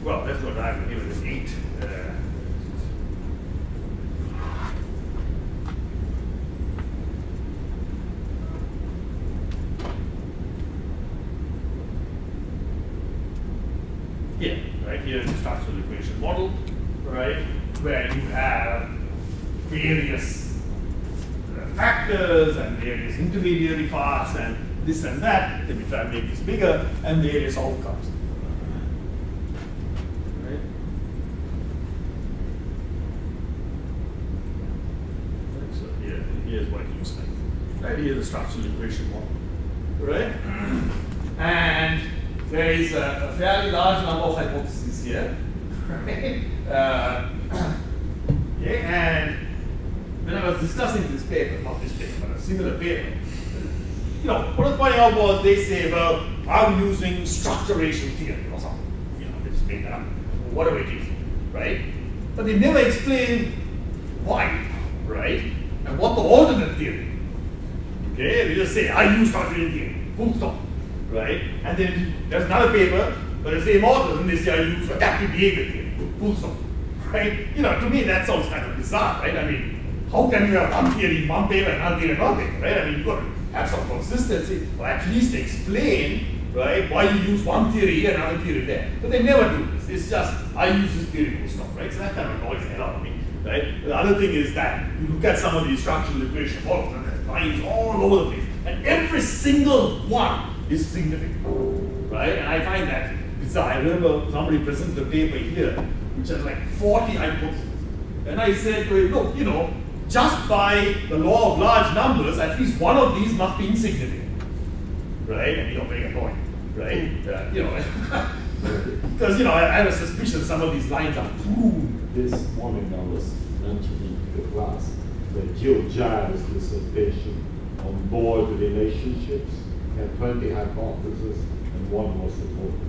Well, that's not diagram here, it's 8. Yeah, right here is the structural equation model, right, where you have various factors and various intermediary parts and this and that. Let me try and make this bigger, and various outcomes. Right? So here's what it looks like. Right, here's the structural equation model. Right? And there is a fairly large number of hypotheses here. Right? Okay, and when I was discussing this paper, not this paper, but a similar paper, what I was pointing out was they say, well, I'm using structuration theory or something. They just made that up, whatever it is, right? But they never explain why, right? And what the alternate theory. Okay, they just say, I use structuration theory, full stop, right? And then there's another paper by the same author, and they say, I use adaptive behavior theory. full stop, right? You know, to me that sounds kind of bizarre, right? I mean, how can you have one theory in one paper and another theory in another paper, right? I mean, you've got to have some consistency, or at least explain, right, why you use one theory here and another theory there. But they never do this. It's just, I use this theory full stop, right? So that kind of annoys the hell out of me, right? The other thing is that you look at some of these structural equation models and there's lines all over the place, and every single one is significant, right? And I find that bizarre. I remember somebody presented a paper here which has like 40 hypotheses. And I said, well, look, you know, just by the law of large numbers, at least one of these must be insignificant, right? And you're very annoying, right? You know, because, you know, I have a suspicion some of these lines are pruned. This morning I was mentioning to the class that GeoGives dissertation on board relationships had 20 hypotheses and one was supported.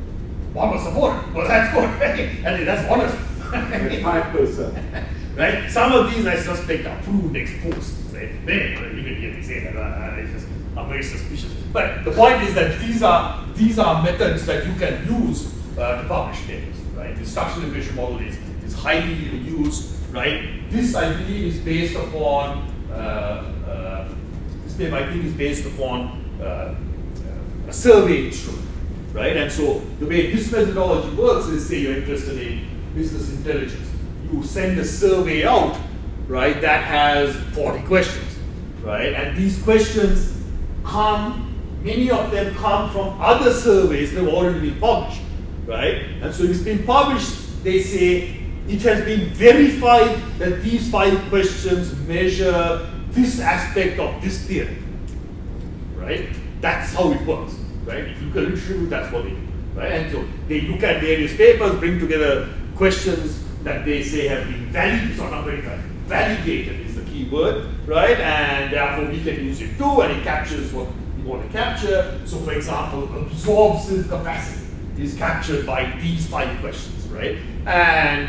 One was supported. Well, that's good, right? And that's honest. 5%. Right? Some of these I suspect are pruned exposed. Right? Anyway, you can hear me say that. I'm very suspicious. But the point is that these are methods that you can use to publish papers. Right? The structural equation model is highly used. Right? This I believe is based upon this paper I think is based upon a survey instrument. Right? And so the way this methodology works is, say you're interested in business intelligence. You send a survey out, right, that has 40 questions, right? And these questions many of them come from other surveys that have already been published, right? And so if it's been published, they say it has been verified that these 5 questions measure this aspect of this theory, right? That's how it works, right? If you look at literature, that's what they do, right? And so they look at various papers, bring together questions that they say have been validated is the key word, right? And therefore we can use it too, and it captures what we want to capture. So for example, absorptive capacity is captured by these 5 questions, right? And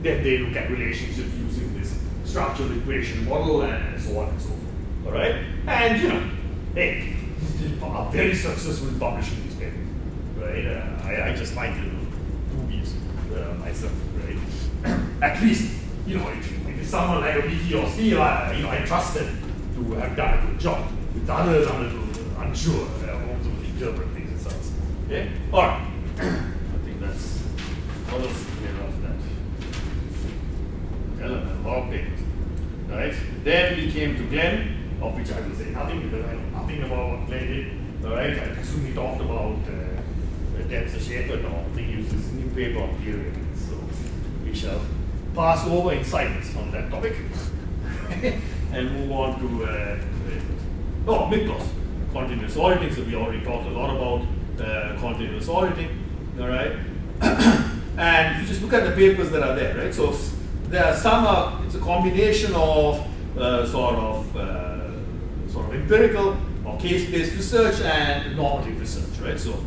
then they look at relationships using this structural equation model and so on and so forth, all right? And you know, hey, these are very successful in publishing these papers, right? I just find it dubious myself, right? At least, you know, if it's someone like a Vicky or Steve, I trust them to have done a good job. With others, I'm a little unsure how to interpret things themselves. Okay? All right. I think that's what else we have after that. Element, log papers. Right? Then we came to Glenn, of which I will say nothing because I know nothing about what Glenn did. All right? I presume he talked about depth of shape and all. He used this new paper on period. So we shall pass over in silence on that topic and move on to Miklos, continuous auditing. So we already talked a lot about continuous auditing, all right? And if you just look at the papers that are there, right? So there are some, it's a combination of sort of empirical or case-based research and normative research, right? So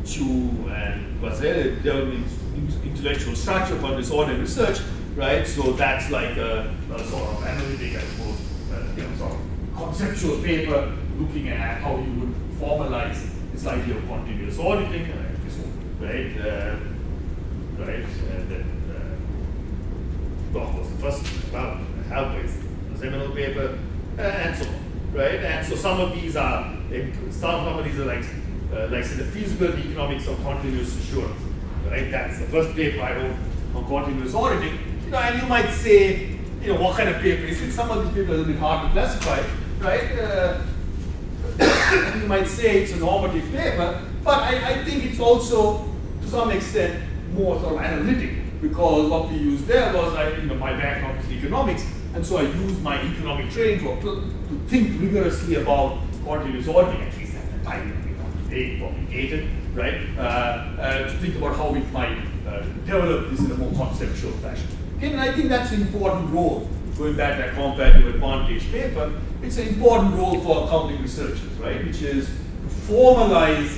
Chu and Vasarhelyi developing intellectual structure for this auditing research, right? So that's like a sort of analytic, I suppose, sort of conceptual paper looking at how you would formalize this idea of continuous auditing, right? Right? And then, of course, the first help is the seminal paper, and so on, right? And so some of these are like say the feasibility economics of continuous assurance, right? That's the first paper I wrote on continuous auditing. You know, and you might say, you know, what kind of paper is it? Some of these papers are a little bit hard to classify, right? You might say it's a normative paper, but I think it's also, to some extent, more sort of analytic, because what we used there was, my background is economics, and so I used my economic training to think rigorously about continuous auditing, at least at the time. Very complicated, right? To think about how we might develop this in a more conceptual fashion. Okay, and I think that's an important role, going back to that comparative advantage paper, it's an important role for accounting researchers, right? Which is to formalize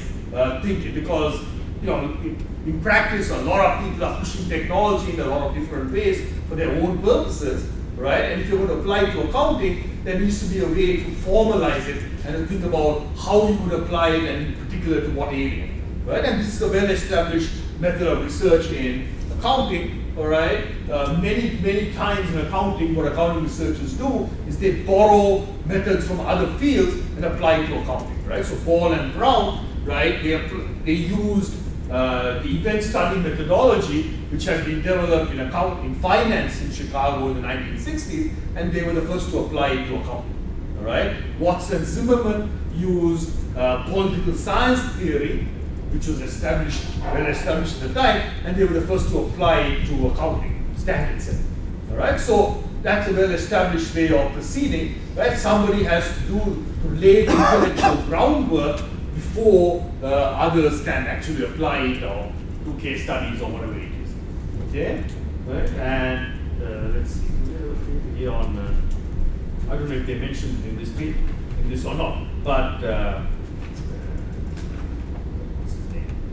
thinking, because, you know, in practice, a lot of people are pushing technology in a lot of different ways for their own purposes, right? And if you're going to apply to accounting, there needs to be a way to formalize it and to think about how you would apply it, and in particular to what area, right? And this is a well-established method of research in accounting, all right, many times in accounting, what accounting researchers do is they borrow methods from other fields and apply it to accounting, right? So Paul and Brown, right, they used the event study methodology, which had been developed in finance in Chicago in the 1960s, and they were the first to apply it to accounting, all right? Watson Zimmerman used political science theory, which was well established at the time, and they were the first to apply it to accounting, Standardization. All right, so that's a well-established way of proceeding. Right, somebody has to lay the intellectual groundwork before others can actually apply it or do case studies or whatever it is. Okay, right, and let's see here on. I don't know if they mentioned in this or not, but.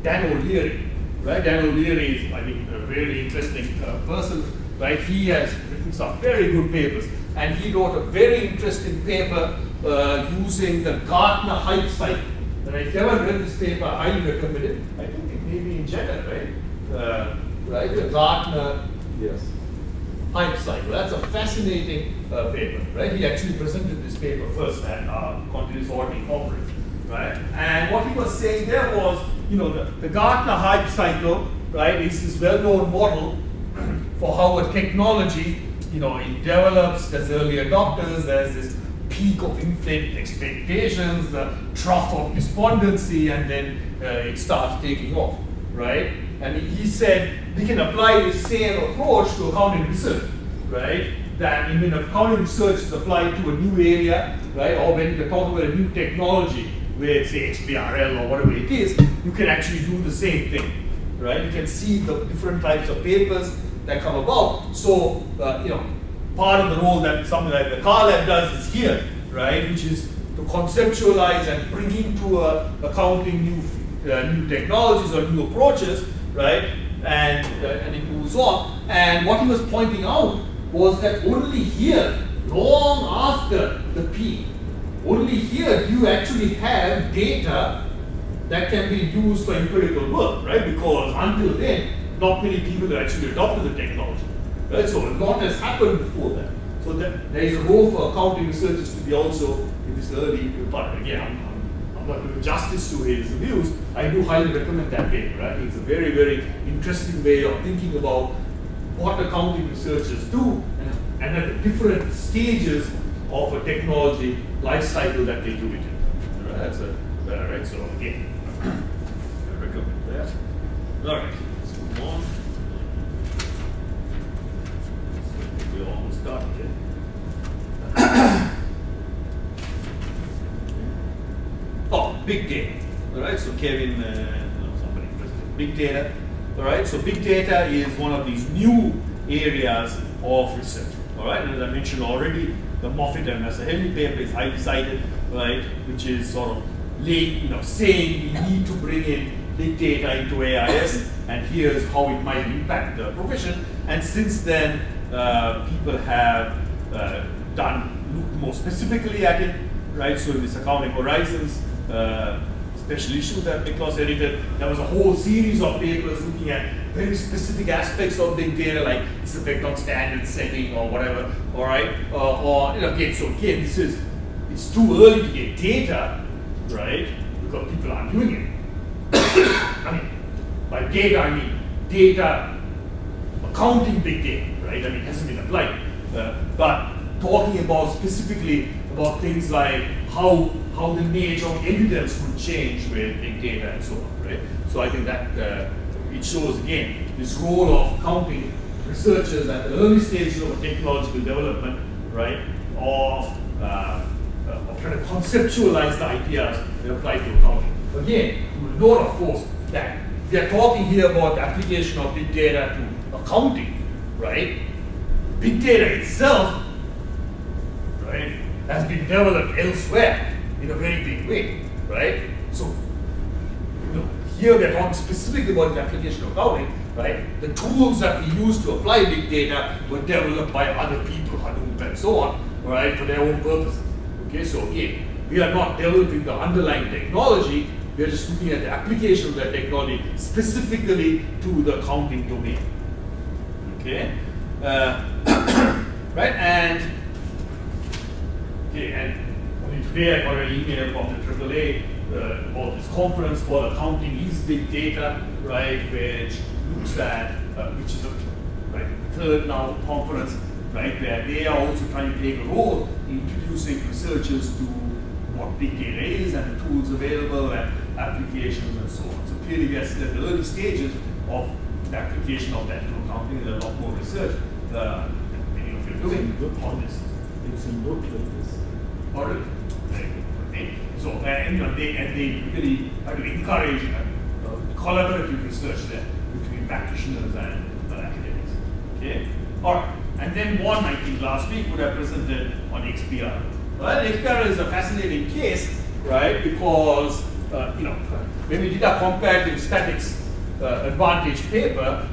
Dan O'Leary, right? Dan O'Leary is, I think, a really interesting person, right? He has written some very good papers, and he wrote a very interesting paper using the Gartner hype cycle. And if you haven't read this paper, I highly recommend it. I think it may be in Jenner, right? Right, the Gartner hype cycle. That's a fascinating paper, right? He actually presented this paper first at Continuous Auditing Conference, right? And what he was saying there was, the Gartner hype cycle, right, is this well-known model for how a technology, it develops, there's early adopters, there's this peak of inflated expectations, the trough of despondency, and then it starts taking off, right? And he said we can apply the same approach to accounting research, right? That when accounting research is applied to a new area, right, or when you talk about a new technology, where it's say XBRL or whatever it is, you can actually do the same thing, right? You can see the different types of papers that come about. So, part of the role that something like the Car Lab does is here, right? Which is to conceptualize and bring into accounting new technologies or new approaches, right? And it moves on. And what he was pointing out was that only here, long after the peak, only here do you actually have data that can be used for empirical work, right? Because until then, not many people have actually adopted the technology, right? So a lot has happened before that. So there is a role for accounting researchers to be also in this early part. Again, I'm not doing justice to his views. I do highly recommend that paper, right? It's a very, very interesting way of thinking about what accounting researchers do and at the different stages of a technology life cycle that they do it in. Right? That's right. So again, I recommend that. All right, let's move on. So we're almost done here. Oh, big data. All right. So Kevin, somebody presented big data. All right. So big data is one of these new areas of research. All right. And as I mentioned already, the Moffitt and Vasarhelyi paper is highly cited, right? Which is sort of saying we need to bring in big data into AIS, and here's how it might impact the profession. And since then, people have looked more specifically at it, right? So in this Accounting Horizons special issue that Miklos edited, there was a whole series of papers looking at very specific aspects of big data, like its effect on standard setting or whatever. All right, so again, it's too early to get data, right? Because people aren't doing it. I mean, by data I mean data accounting big data, right? I mean, it hasn't been applied, but talking about specifically about things like how the nature of evidence would change with big data and so on, right? So I think that it shows again this role of accounting researchers at the early stages of technological development, right? Of trying to conceptualize the ideas and apply to accounting. Again, you will note, of course, that we are talking here about the application of big data to accounting, right? Big data itself, right, has been developed elsewhere in a very big way, right? So, here we are talking specifically about the application of accounting, right? The tools that we use to apply big data were developed by other people, Hadoop and so on, right, for their own purposes. Okay, so again, we are not developing the underlying technology, we are just looking at the application of that technology specifically to the accounting domain. Okay, right, and okay, and today I got an email from the AAA about this conference called Accounting is Big Data, right, which looks at which is a third now conference, right, where they are also trying to take a role in introducing researchers to what big data is and the tools available and applications and so on. So clearly we are still at the early stages of the application of that to accounting. There's a lot more research many of you are doing on this. It's in booklet. Alright. Okay. So they really have to encourage collaborative research there between practitioners and academics. Okay. All right. And then one, I think, last week would have presented on XPR. Well, XPR is a fascinating case, right? Because when we did our comparative statics advantage paper,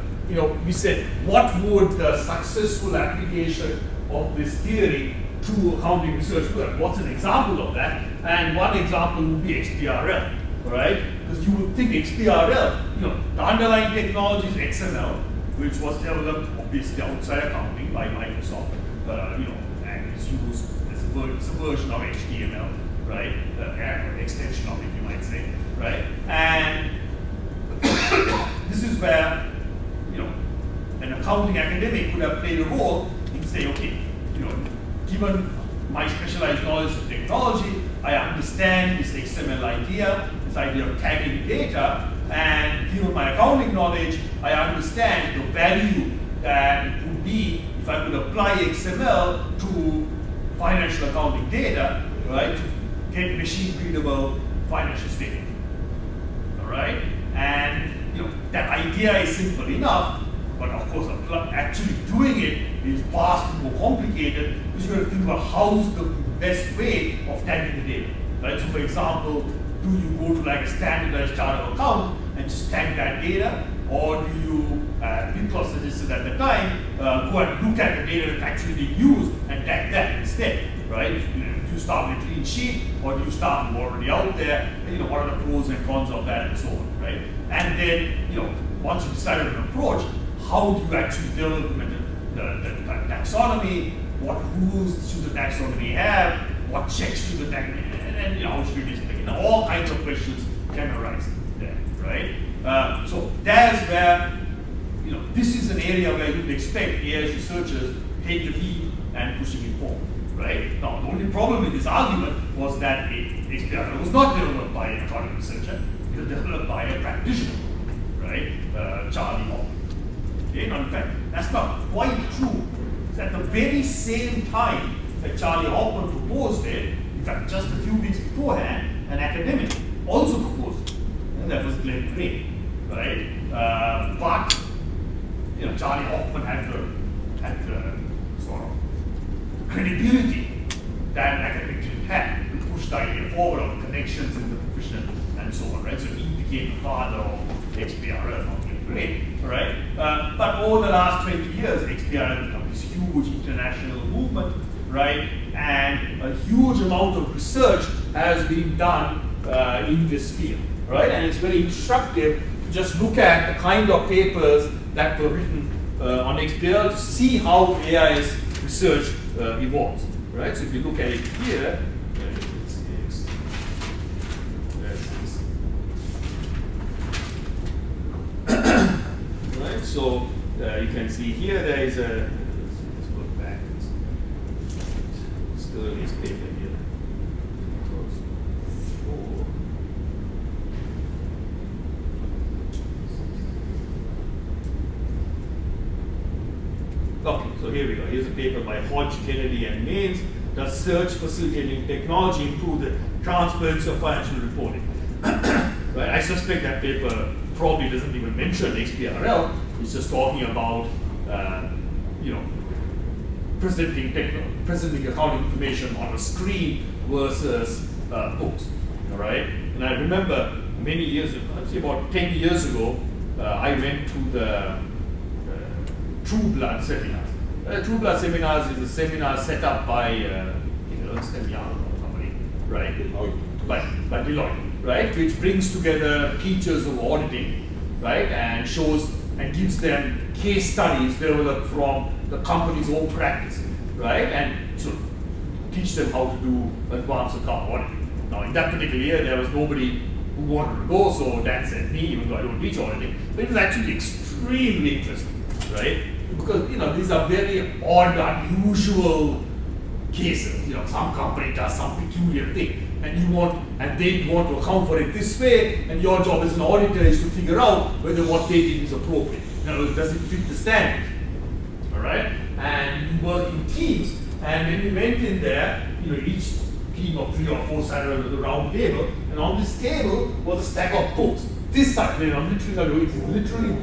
we said what would the successful application of this theory to accounting research work? What's an example of that? And one example would be XPRL, right? Because you would think XPRL, the underlying technology is XML, which was developed obviously outside accounting by Microsoft, and is used as a version of HTML, right? An extension of it, you might say, right? And this is where, an accounting academic could have played a role in saying, okay, given my specialized knowledge of technology, I understand this XML idea, this idea of tagging data, and given my accounting knowledge, I understand the value that it would be if I could apply XML to financial accounting data, right, to get machine-readable financial statement. All right, and that idea is simple enough, but of course, actually doing it is vastly more complicated because you've got to think about how's the best way of tagging the data. Right? So, for example, do you go to like a standardized chart of account and just tag that data, or do you, Nicholas suggested at the time, go and look at the data that's actually being used and tag that instead, right? Do you start with a clean sheet, or do you start with already out there? And, what are the pros and cons of that, and so on, right? And then, once you decide on an approach, how do you actually develop the taxonomy? What rules should the taxonomy have? What checks should the taxonomy, and how should you display? All kinds of questions can arise there, right? So that's where, this is an area where you'd expect AI researchers take the lead and pushing it forward, right? Now, the only problem with this argument was that XPRL was not developed by an accounting researcher; it was developed by a practitioner, right? Charlie Hoffman. Okay, now in fact, that's not quite true. It's at the very same time that Charlie Hoffman proposed it, in fact, just a few weeks beforehand, an academic also proposed it, and that was Glenn Gray, right? But Charlie Hoffman had the sort of credibility that an academic didn't have to push the idea forward of connections in the profession and so on, right? So he became the father of XPRL, not Glenn Gray, right? But over the last 20 years, XPRL has become this huge international movement, right? And a huge amount of research has been done in this field, right? And it's very instructive to just look at the kind of papers that were written on XPRL to see how AI's research evolves, right? So if you look at it here, right? So you can see here there is a, let's look back. It's the earliest paper here. Okay, so here we go. Here's a paper by Hodge, Kennedy, and Mains. Does search facilitating technology improve the transparency of financial reporting? Right? I suspect that paper probably doesn't even mention XPRL. It's just talking about, presenting accounting information on a screen versus books. All right. And I remember many years ago, I'd say about 10 years ago, I went to the True Blood seminars. True Blood seminars is a seminar set up by Ernst & Young or somebody, right? By Deloitte, right? Which brings together teachers of auditing, right? And shows and gives them case studies developed from the company's own practice, right? And so teach them how to do advanced account auditing. Now, in that particular year, there was nobody who wanted to go, so Dan sent me, even though I don't teach auditing. But it was actually extremely interesting, right? Because these are very odd, unusual cases. Some company does some peculiar thing, and they want to account for it this way, and your job as an auditor is to figure out whether what they did is appropriate. Does it fit the standard? All right, and you work in teams, and when we went in there, each team of 3 or 4 sat around the round table, and on this table was a stack of books. This side, literally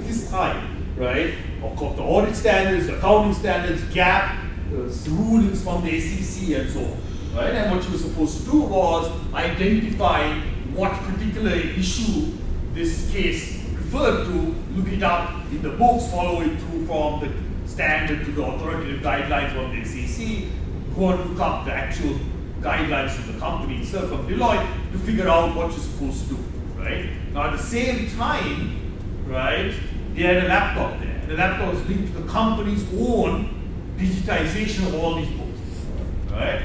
this high, right? Of course, the audit standards, the accounting standards, GAAP, the rulings from the SEC, and so on. Right? And what you were supposed to do was identify what particular issue this case referred to, look it up in the books, follow it through from the standard to the authoritative guidelines from the SEC, go and look up the actual guidelines from the company itself, from Deloitte, to figure out what you're supposed to do. Right? Now, at the same time, right, they had a laptop there. And the laptop was linked to the company's own digitization of all these books. Right?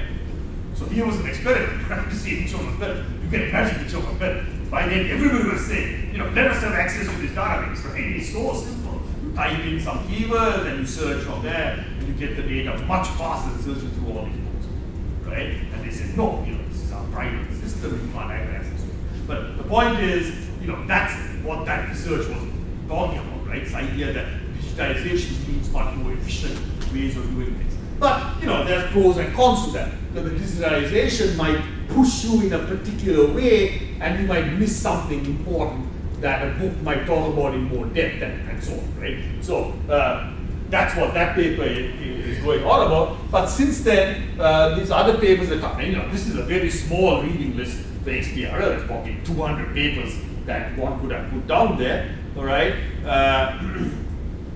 So here was an experiment, right, to see which one was better. You can imagine which one was better. By then, everybody was saying, let us have access to this database, right? It's so simple. You type in some keywords and you search from there, and you get the data much faster than searching through all these books, right? And they said, no, this is our private system, you can't have access to it. But the point is, that's what that research was talking about, right? This idea that digitization means much more efficient ways of doing things. But, there's pros and cons to that. The digitalization might push you in a particular way, and you might miss something important that a book might talk about in more depth and so on, right? So that's what that paper is going on about. But since then, these other papers that come, this is a very small reading list for XBRL. It's probably 200 papers that one could have put down there, all right?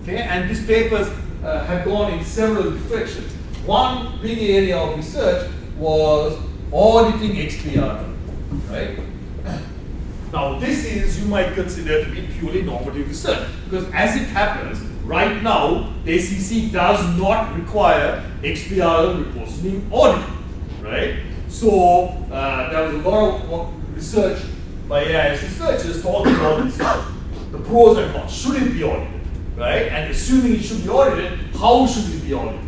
Okay, and these papers have gone in several directions. One big area of research was auditing XBRL, right? Now, this is, you might consider to be purely normative research, because as it happens, right now, the SEC does not require XBRL reports being audited, right? So, there was a lot of research by AIS researchers talking about this, the pros and cons. Should it be audited, right? And assuming it should be audited, how should it be audited?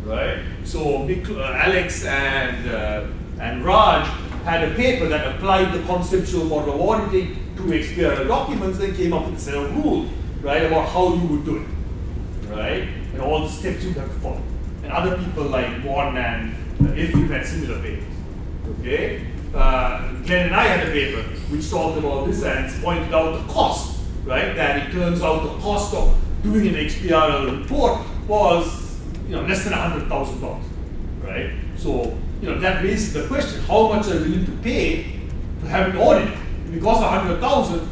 Right? So Alex and Raj had a paper that applied the conceptual model of auditing to XBRL documents and came up with a set of rules, right, about how you would do it, right, and all the steps you have to follow. And other people like Juan and Ifrif had similar papers. Okay, Glenn and I had a paper which talked about this and pointed out the cost, right? That it turns out the cost of doing an XBRL report was less than $100,000, right? So, that raises the question, how much are you willing to pay to have it audited? If it costs $100,000,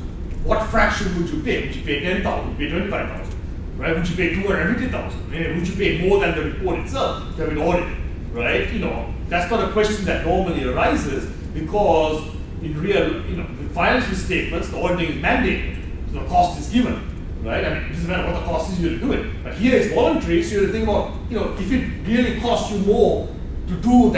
what fraction would you pay? Would you pay $10,000? Would you pay $25,000? Right? Would you pay $250,000? Would you pay more than the report itself to have it audited? Right? That's not a question that normally arises because in real, with financial statements, the auditing is mandated, so the cost is given. Right? I mean, it doesn't matter what the cost is you have to do it. But here it's voluntary, so you have to think about, if it really costs you more to do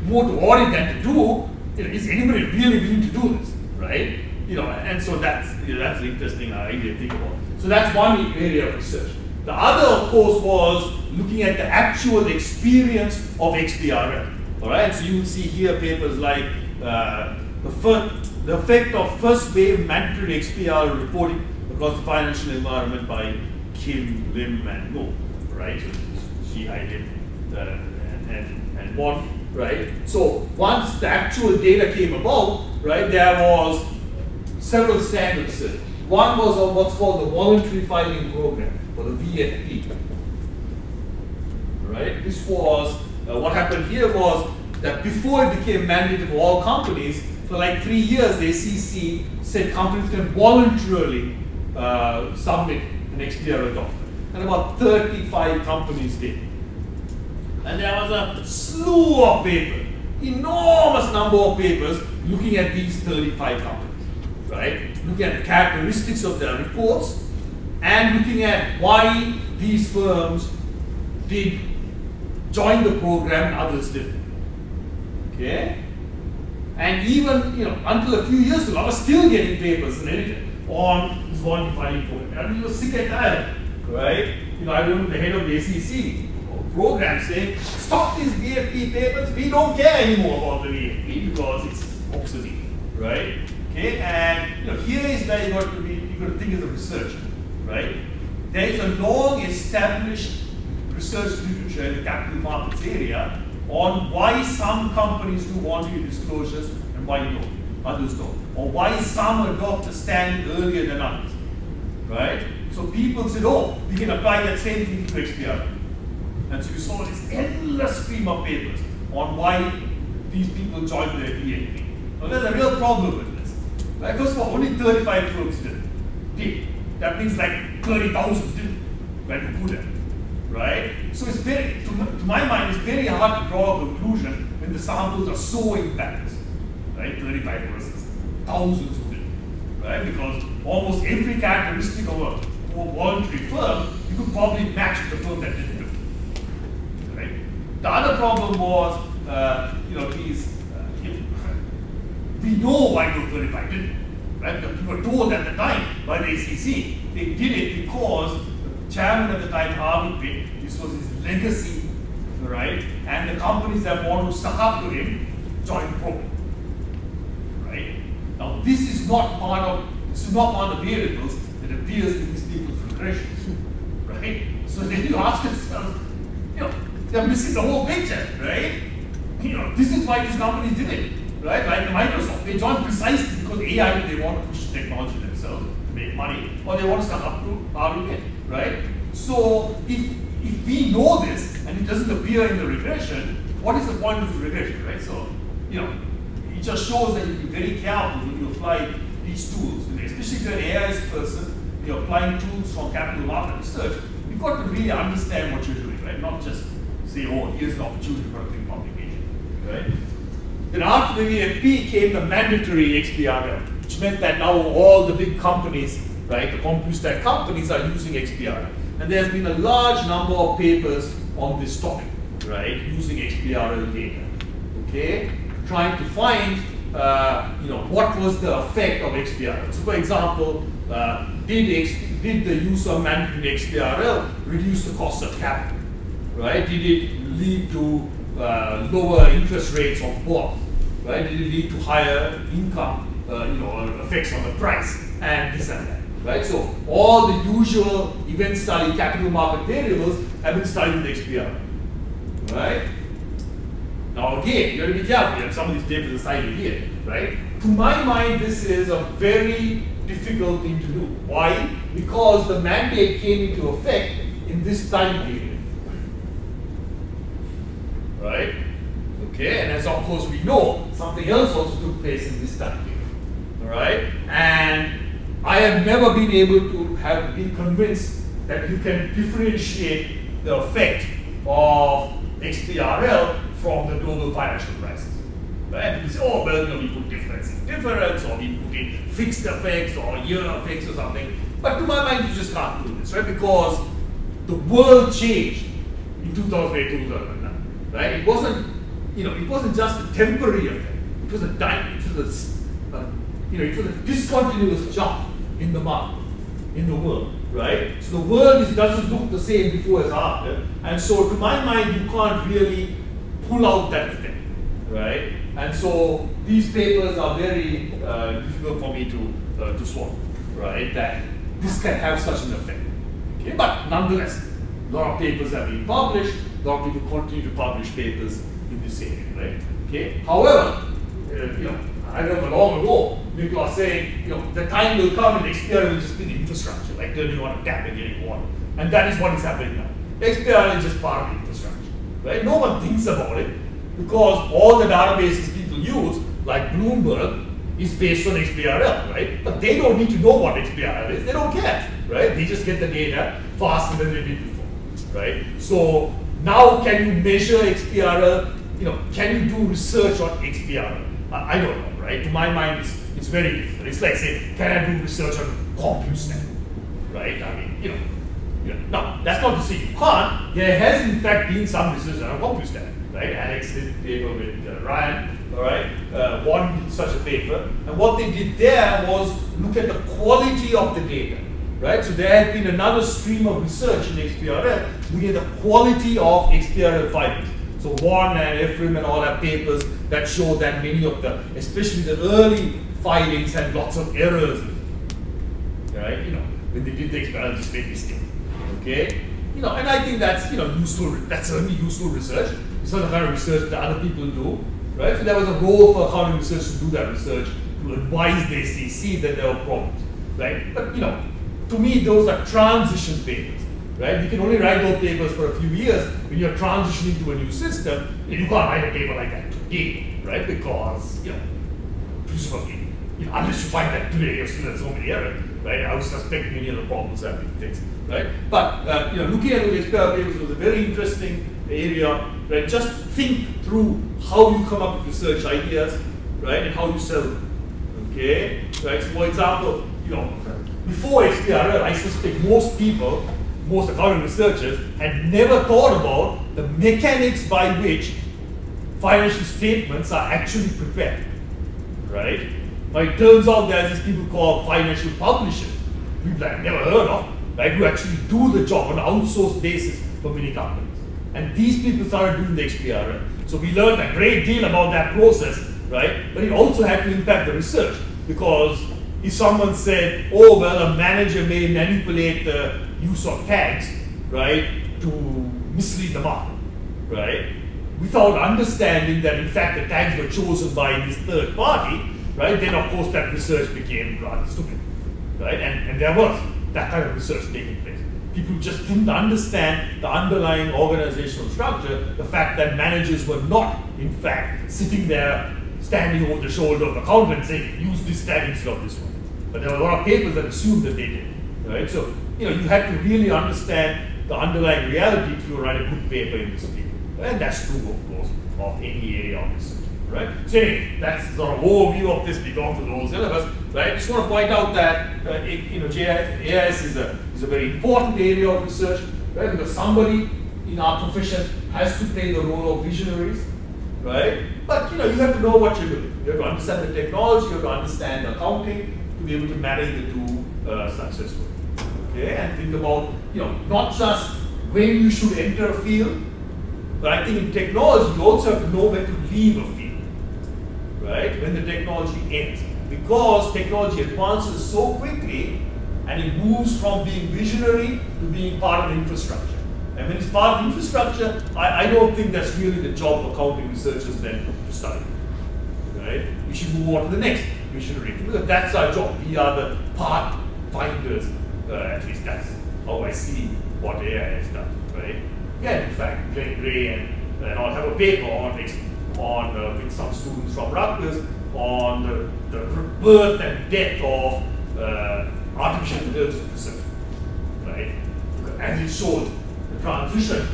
more to audit than to do, is anybody really willing to do this, right? And so that's an interesting idea to think about. So that's one area of research. The other, of course, was looking at the actual experience of XBRL. All right, so you will see here papers like the effect of first wave mandatory XBRL reporting across the financial environment by Kim, Lim, and Ngo, right? She, I did, and Juan, right? So once the actual data came about, right, there was several standards. One was on what's called the voluntary filing program, or the VFP. Right? This was what happened here was that before it became mandated for all companies, for like 3 years, the SEC said companies can voluntarily submit an XBRL document. And about 35 companies did. And there was a slew of papers, enormous number of papers looking at these 35 companies. right? Looking at the characteristics of the reports and looking at why these firms did join the program and others didn't. Okay? And even, you know, until a few years ago, I was still getting papers and edited on this volume filing program. I mean, you were sick and tired, right? You know, I remember the head of the SEC program saying, stop these VFP papers, we don't care anymore about the VFP because it's obsolete, right? Okay, and you know, here is where you got to think as a researcher, right? There is a long established research literature in the capital markets area on why some companies do voluntary disclosures and why no, others don't. Or why some adopt a standard earlier than others, right? So people said, oh, we can apply that same thing to XPR. And so you saw this endless stream of papers on why these people joined the VFP. Now there's a real problem with this. Right? First of all, only 35 firms did. That means like 30,000 didn't, right, who put it, right? So it's very, to my mind, it's very hard to draw a conclusion when the samples are so imbalanced, right? 35 versus thousands who did, right? Because almost every characteristic of a voluntary firm, you could probably match the firm that didn't do it, right? The other problem was, you know, these, we know why those 35 didn't. Right? We were told at the time by the SEC, they did it because the chairman at the time, Harvey Pitt, this was his legacy, right? And the companies that want to suck up to him joined the program, right? Now this is not part of the variables that appears in these people's regression, right? So then you ask yourself, you know, they're missing the whole picture, right? You know, this is why these companies did it. Right, like Microsoft, they joined precisely because AI, they want to push technology themselves to make money, or they want to start up to R&D, right? So if we know this and it doesn't appear in the regression, what is the point of the regression, right? So, you know, it just shows that you be very careful when you apply these tools, especially if you're an AI person, you're applying tools from capital market research. You've got to really understand what you're doing, right? Not just say, oh, here's an opportunity for a big publication, right? Then after the VFP came the mandatory XBRL, which meant that now all the big companies, right, the computer stack companies are using XBRL. And there's been a large number of papers on this topic, right, using XBRL data, okay, trying to find, you know, what was the effect of XBRL. So for example, did the use of mandatory XBRL reduce the cost of capital, right? Did it lead to lower interest rates of bonds, right? Did it lead to higher income, you know, effects on the price and this and that, right? So all the usual event study capital market variables have been studied with XBRL, right? Now again, you have to be careful. Some of these papers are cited here, right? To my mind, this is a very difficult thing to do. Why? Because the mandate came into effect in this time period. Right? Okay, and as of course we know, something else also took place in this time period. Alright? And I have never been able to have been convinced that you can differentiate the effect of XBRL from the global financial crisis. Right? You say, oh, well, you know, we put difference in difference, or we put in fixed effects or year effects or something. But to my mind, you just can't do this, right? Because the world changed in 2008, 2009. Right? It wasn't, you know, it wasn't just a temporary effect. It was a time, it was a, you know, it was a discontinuous jump in the market, in the world, right? So the world doesn't look the same before as after, and so to my mind, you can't really pull out that effect, right? And so these papers are very difficult for me to swallow, right? That this can have such an effect. Okay, but nonetheless, a lot of papers have been published. A lot of people continue to publish papers in this area, right? Okay. However, you know, I remember long ago, people are saying, you know, the time will come and XBRL will just be the infrastructure, like turning on a tap and getting water, and that is what is happening now. XBRL is just part of the infrastructure, right? No one thinks about it because all the databases people use, like Bloomberg, is based on XBRL, right? But they don't need to know what XBRL is. They don't care, right? They just get the data faster than they did before, right? So now, can you measure XBRL? You know, can you do research on XBRL? I don't know, right? To my mind, it's very difficult. It's like saying, can I do research on CompuStat, right? I mean, now, that's not to say you can't. There has in fact been some research on CompuStat, right? Alex did a paper with Ryan, all right? One such a paper, and what they did there was look at the quality of the data, right? So there had been another stream of research in XPRL looking at the quality of XPRL filings. So Warren and Ephraim and all have papers that show that many of the, especially the early filings, had lots of errors, right? When they did the XPRL, just made mistakes. Okay, and I think that's useful. That's certainly useful research. It's not the kind of research that other people do, right? So there was a role for accounting research to do that research to advise the SEC that there were problems, right? But to me, those are transition papers, right? You can only write those papers for a few years when you're transitioning to a new system. You can't write a paper like that today, right? Because presumably, unless you find that today, you're still at so many errors. Right? I would suspect many of the problems have been fixed, right? But looking at those XPRL papers was a very interesting area, right? Just think through how you come up with research ideas, right, and how you sell them. Okay, right? So for example, before XPRL, I suspect most people, most accounting researchers, had never thought about the mechanics by which financial statements are actually prepared, right? But it turns out there's these people called financial publishers, people I've never heard of, right, who actually do the job on an outsourced basis for many companies. And these people started doing the XPRL. So we learned a great deal about that process, right? But it also had to impact the research, because if someone said, oh, well, a manager may manipulate the use of tags, right, to mislead the market, right, without understanding that in fact the tags were chosen by this third party, right, then of course that research became rather stupid, right? And there was that kind of research taking place. People just didn't understand the underlying organizational structure, the fact that managers were not, in fact, sitting there standing over the shoulder of the accountant saying, use this tag instead of this one. But there were a lot of papers that assumed that they did, right? So, you had to really understand the underlying reality to write a good paper in this field. And that's true, of course, of any area of research. Right? So anyway, that's sort of overview of this. We gone through the whole syllabus. Right? Just want to point out that AIS is a very important area of research, right? Because somebody in our profession has to play the role of visionaries, right? But you have to know what you're doing. You have to understand the technology. You have to understand accounting to be able to marry the two successfully. Okay, and think about not just when you should enter a field, but I think in technology you also have to know when to leave a field. Right? When the technology ends. Because technology advances so quickly and it moves from being visionary to being part of the infrastructure. And when it's part of the infrastructure, I don't think that's really the job of accounting researchers then to study. Right? We should move on to the next visionary, because that's our job. We are the path finders. At least that's how I see what AI has done. Right? Yeah, in fact, Glenn Gray and I'll have a paper on with some students from Rutgers on the birth and death of artificial intelligence research, right? As it showed the transition,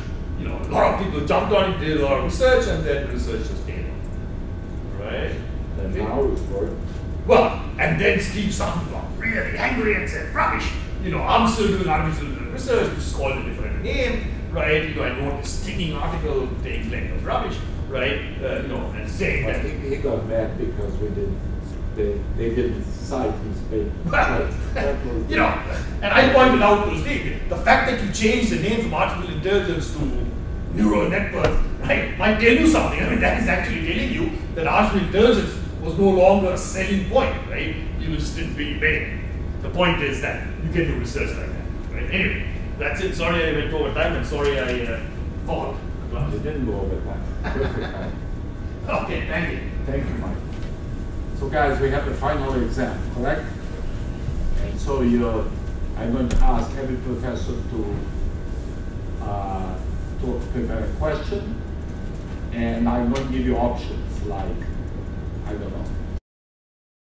a lot of people jumped on it, did a lot of research, and then the research just came on, right? And now it's working. Well, and then Steve Sutton got really angry and said, rubbish, I'm still doing artificial intelligence research, which is called a different name, right? I wrote this stinging article saying Glenn was rubbish. Right, and saying that he got mad because they didn't cite his paper. And I pointed out those days, the fact that you changed the name from artificial intelligence to neural networks, right, might tell you something. I mean, that is actually telling you that artificial intelligence was no longer a selling point, right? You just didn't really bet. The point is that you can do research like that, right? Anyway, that's it. Sorry I went over time, and sorry I followed. You didn't go over time. Perfect time. Okay, thank you. Thank you, Mike. So guys, we have the final exam, correct? And so I'm going to ask every professor to prepare a question, and I'm going to give you options like, I don't know,